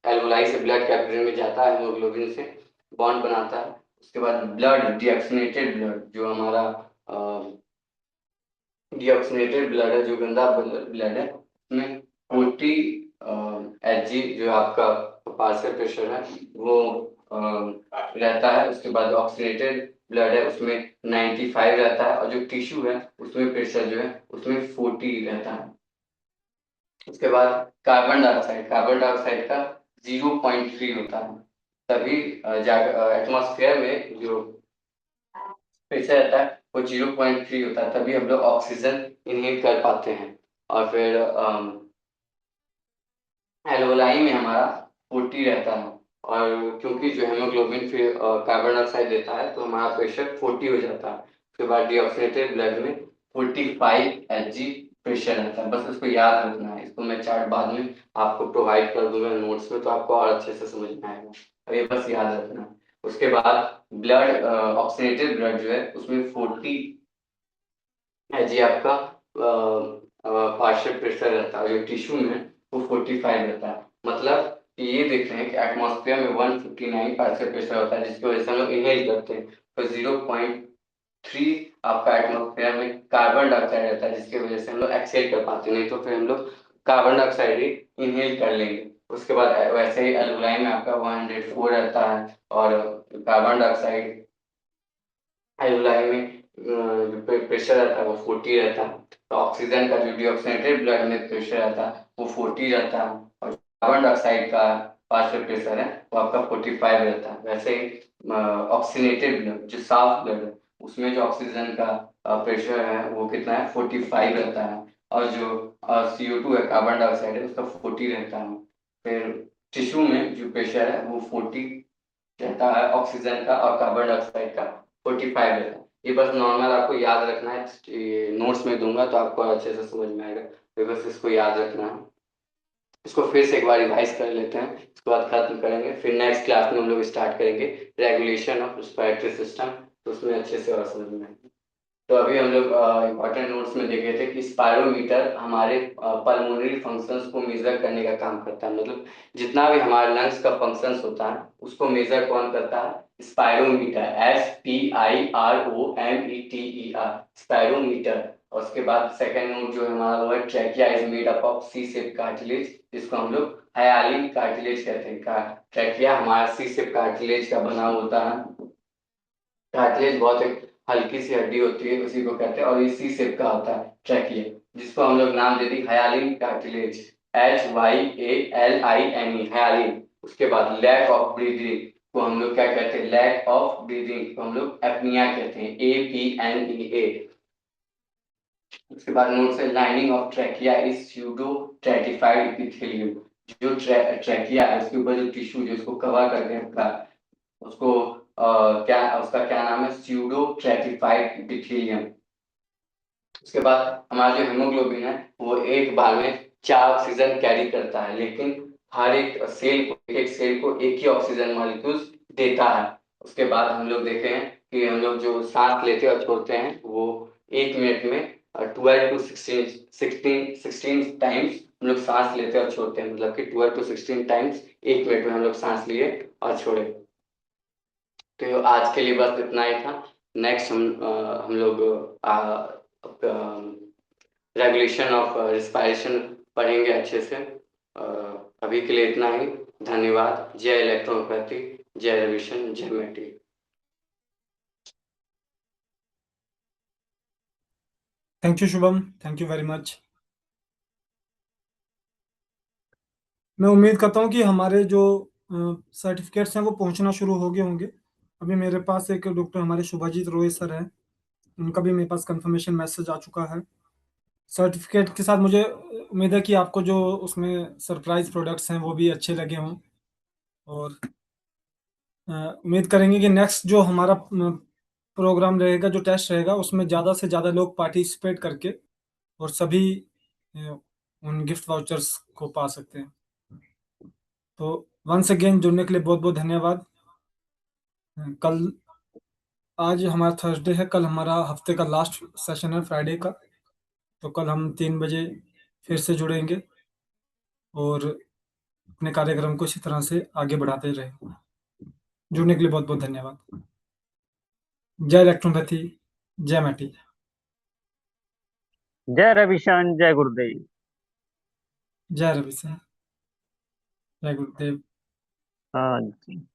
एल्वोलाई से ब्लड कैपिलरी में जाता है, हीमोग्लोबिन से बॉन्ड बनाता है। उसके बाद ब्लड डीऑक्सीनेटेड ब्लड, जो हमारा डीऑक्सीनेटेड ब्लड है, जो गंदा ब्लड है, उसमें 40 Hg जो आपका पार्शियल प्रेशर है वो रहता है। उसके बाद ऑक्सीनेटेड ब्लड है उसमें 95 रहता है, और जो टिश्यू है उसमें प्रेशर जो है उसमें 40 रहता है। उसके बाद कार्बन डाइऑक्साइड का 0.3 होता है। तभी एटमॉस्फेयर में जो प्रेशर रहता है वो 0.3 होता है, तभी हम लोग ऑक्सीजन इनहेल कर पाते हैं। और फिर एल्वोलाई में हमारा 40 रहता है, और क्योंकि जो हेमोग्लोबिन फिर कार्बन डाइऑक्साइड देता है तो हमारा प्रेशर 40 हो जाता है। उसके बाद डीऑक्सीनेटेड ब्लड में 45 Hg प्रेशर रहता है, बस इसको याद रखना है। इसको मैं चार्ट बाद में आपको प्रोवाइड कर दूंगा नोट्स में, तो आपको और अच्छे से समझ में आएगा, अब ये बस याद रखना है। उसके बाद ब्लड ऑक्सीनेटेड ब्लड जो है उसमें 40 Hg आपका पार्शियल प्रेशर रहता है, जो टिश्यू में वो 45 रहता है। मतलब कि ये देख रहे हैं कि एटमॉस्फेयर में 159 पार्शियल प्रेशर होता है, जिसकी वजह से हम लोग इनहेल करते हैं। तो 0.3 आपका एटमॉस्फेयर में कार्बन डाइऑक्साइड रहता है, जिसकी वजह से हम लोग एक्सहेल कर पाते हैं, नहीं तो फिर हम लोग कार्बन डाइऑक्साइड ही इनहेल कर लेंगे। उसके बाद वैसे ही एल्वोलाई में आपका 104 रहता है, और कार्बन डाइऑक्साइड एल्वोलाई में जो प्रेशर रहता है वो 40 रहता है। तो ऑक्सीजन का जो डीऑक्सीनेटेड ब्लड में प्रेशर रहता है वो 40 रहता है, और कार्बन डाइऑक्साइड का पार्शियल प्रेशर है वो आपका 45 रहता है। वैसे ही ऑक्सीनेटेड ब्लड जो साफ ब्लड है उसमें जो ऑक्सीजन का प्रेशर है वो कितना है 45 रहता है, और जो CO2 है कार्बन डाइऑक्साइड है उसका 40 रहता है। फिर टिश्यू में जो प्रेशर है वो 40 रहता है ऑक्सीजन का, और कार्बन डाइऑक्साइड का 45 रहता है। ये बस नॉर्मल आपको याद रखना है, नोट्स में दूंगा तो आपको अच्छे से समझ में आएगा, तो बस इसको याद रखना है। इसको फिर से एक बार रिवाइज कर लेते हैं, इसके बाद खत्म करेंगे। फिर नेक्स्ट क्लास में हम लोग स्टार्ट करेंगे रेगुलेशन ऑफ रेस्पिरेटरी सिस्टम, तो उसमें अच्छे से और समझ में आएगा। तो अभी हम लोग इम्पोर्टेंट नोट्स में देखे थे कि स्पायरोमीटर हमारे पल्मोनरी फंक्शंस को मेजर करने का काम करता है। मतलब जितना भी हमारे लंग्स का फंक्शंस होता है उसको मेजर कौन करता है? Spirometer, SPIROMETER, spirometer. और उसके बाद सेकेंड नोट जो है हमारा वो है trachea is made up of C shape cartilage, जिसको हम लोग हाइलाइन कार्टिलेज कहते हैं। ट्रैकिया हमारा सी शेप कार्टिलेज का बना होता है। कार्टिलेज बहुत एक हल्की सी हड्डी होती है, उसी को कहते हैं, और इसी शेप का होता है ट्रैकिया, जिसको हम लोग नाम दे दी हाइलाइन कार्टिलेज, HYALINE, हाइलाइन। उसके बाद लैक ऑफ ब्रीदिंग को हम लोग क्या कहते हैं? लैक ऑफ ब्रीदिंग को हम लोग एपनिया कहते हैं, APNEA। उसके बाद नोट से lining of trachea is pseudo stratified epithelium. जो ट्रैकिया है उसके ऊपर जो टिश्यू जो उसको कवर करके रखा है उसको क्या उसका क्या नाम है, स्यूडो स्ट्रैटिफाइड डिथीलियम। उसके बाद हमारा जो हेमोग्लोबिन है वो एक बार में 4 ऑक्सीजन कैरी करता है, लेकिन हर एक सेल को एक ही ऑक्सीजन मॉलिक्यूल्स देता है। उसके बाद हम लोग देखे हैं कि हम लोग जो सांस लेते और छोड़ते हैं वो 1 मिनट में 12 to 16 टाइम्स हम लोग सांस लेते और छोड़ते हैं, मतलब कि 12 to 16 टाइम्स 1 मिनट में हम लोग सांस लिए और छोड़े। तो आज के लिए बस इतना ही था। नेक्स्ट हम लोग रेगुलेशन ऑफ रिस्पायरेशन पढ़ेंगे अच्छे से। अभी के लिए इतना ही। धन्यवाद। जय इलेक्ट्रोपैथी, जय रिविजन, जय मैटी। Thank you Shubham, thank you very much. मैं उम्मीद करता हूँ कि हमारे जो सर्टिफिकेट्स हैं वो पहुंचना शुरू हो गए होंगे। अभी मेरे पास एक डॉक्टर हमारे शुभाजीत रॉय सर हैं, उनका भी मेरे पास कंफर्मेशन मैसेज आ चुका है सर्टिफिकेट के साथ। मुझे उम्मीद है कि आपको जो उसमें सरप्राइज प्रोडक्ट्स हैं वो भी अच्छे लगे हों, और उम्मीद करेंगे कि नेक्स्ट जो हमारा प्रोग्राम रहेगा, जो टेस्ट रहेगा, उसमें ज़्यादा से ज़्यादा लोग पार्टिसिपेट करके और सभी उन गिफ्ट वाउचर्स को पा सकते हैं। तो वंस अगेन जुड़ने के लिए बहुत बहुत धन्यवाद। कल, आज हमारा थर्सडे है, कल हमारा हफ्ते का लास्ट सेशन है फ्राइडे का। तो कल हम 3 बजे फिर से जुड़ेंगे और अपने कार्यक्रम को इसी तरह से आगे बढ़ाते रहेंगे। जुड़ने के लिए बहुत बहुत धन्यवाद। जय इलेक्ट्रोपैथी, जय मैटी। जय रविशन, जय गुरुदेव। जय रवि सिंह, जय गुरुदेव। हाँ जी।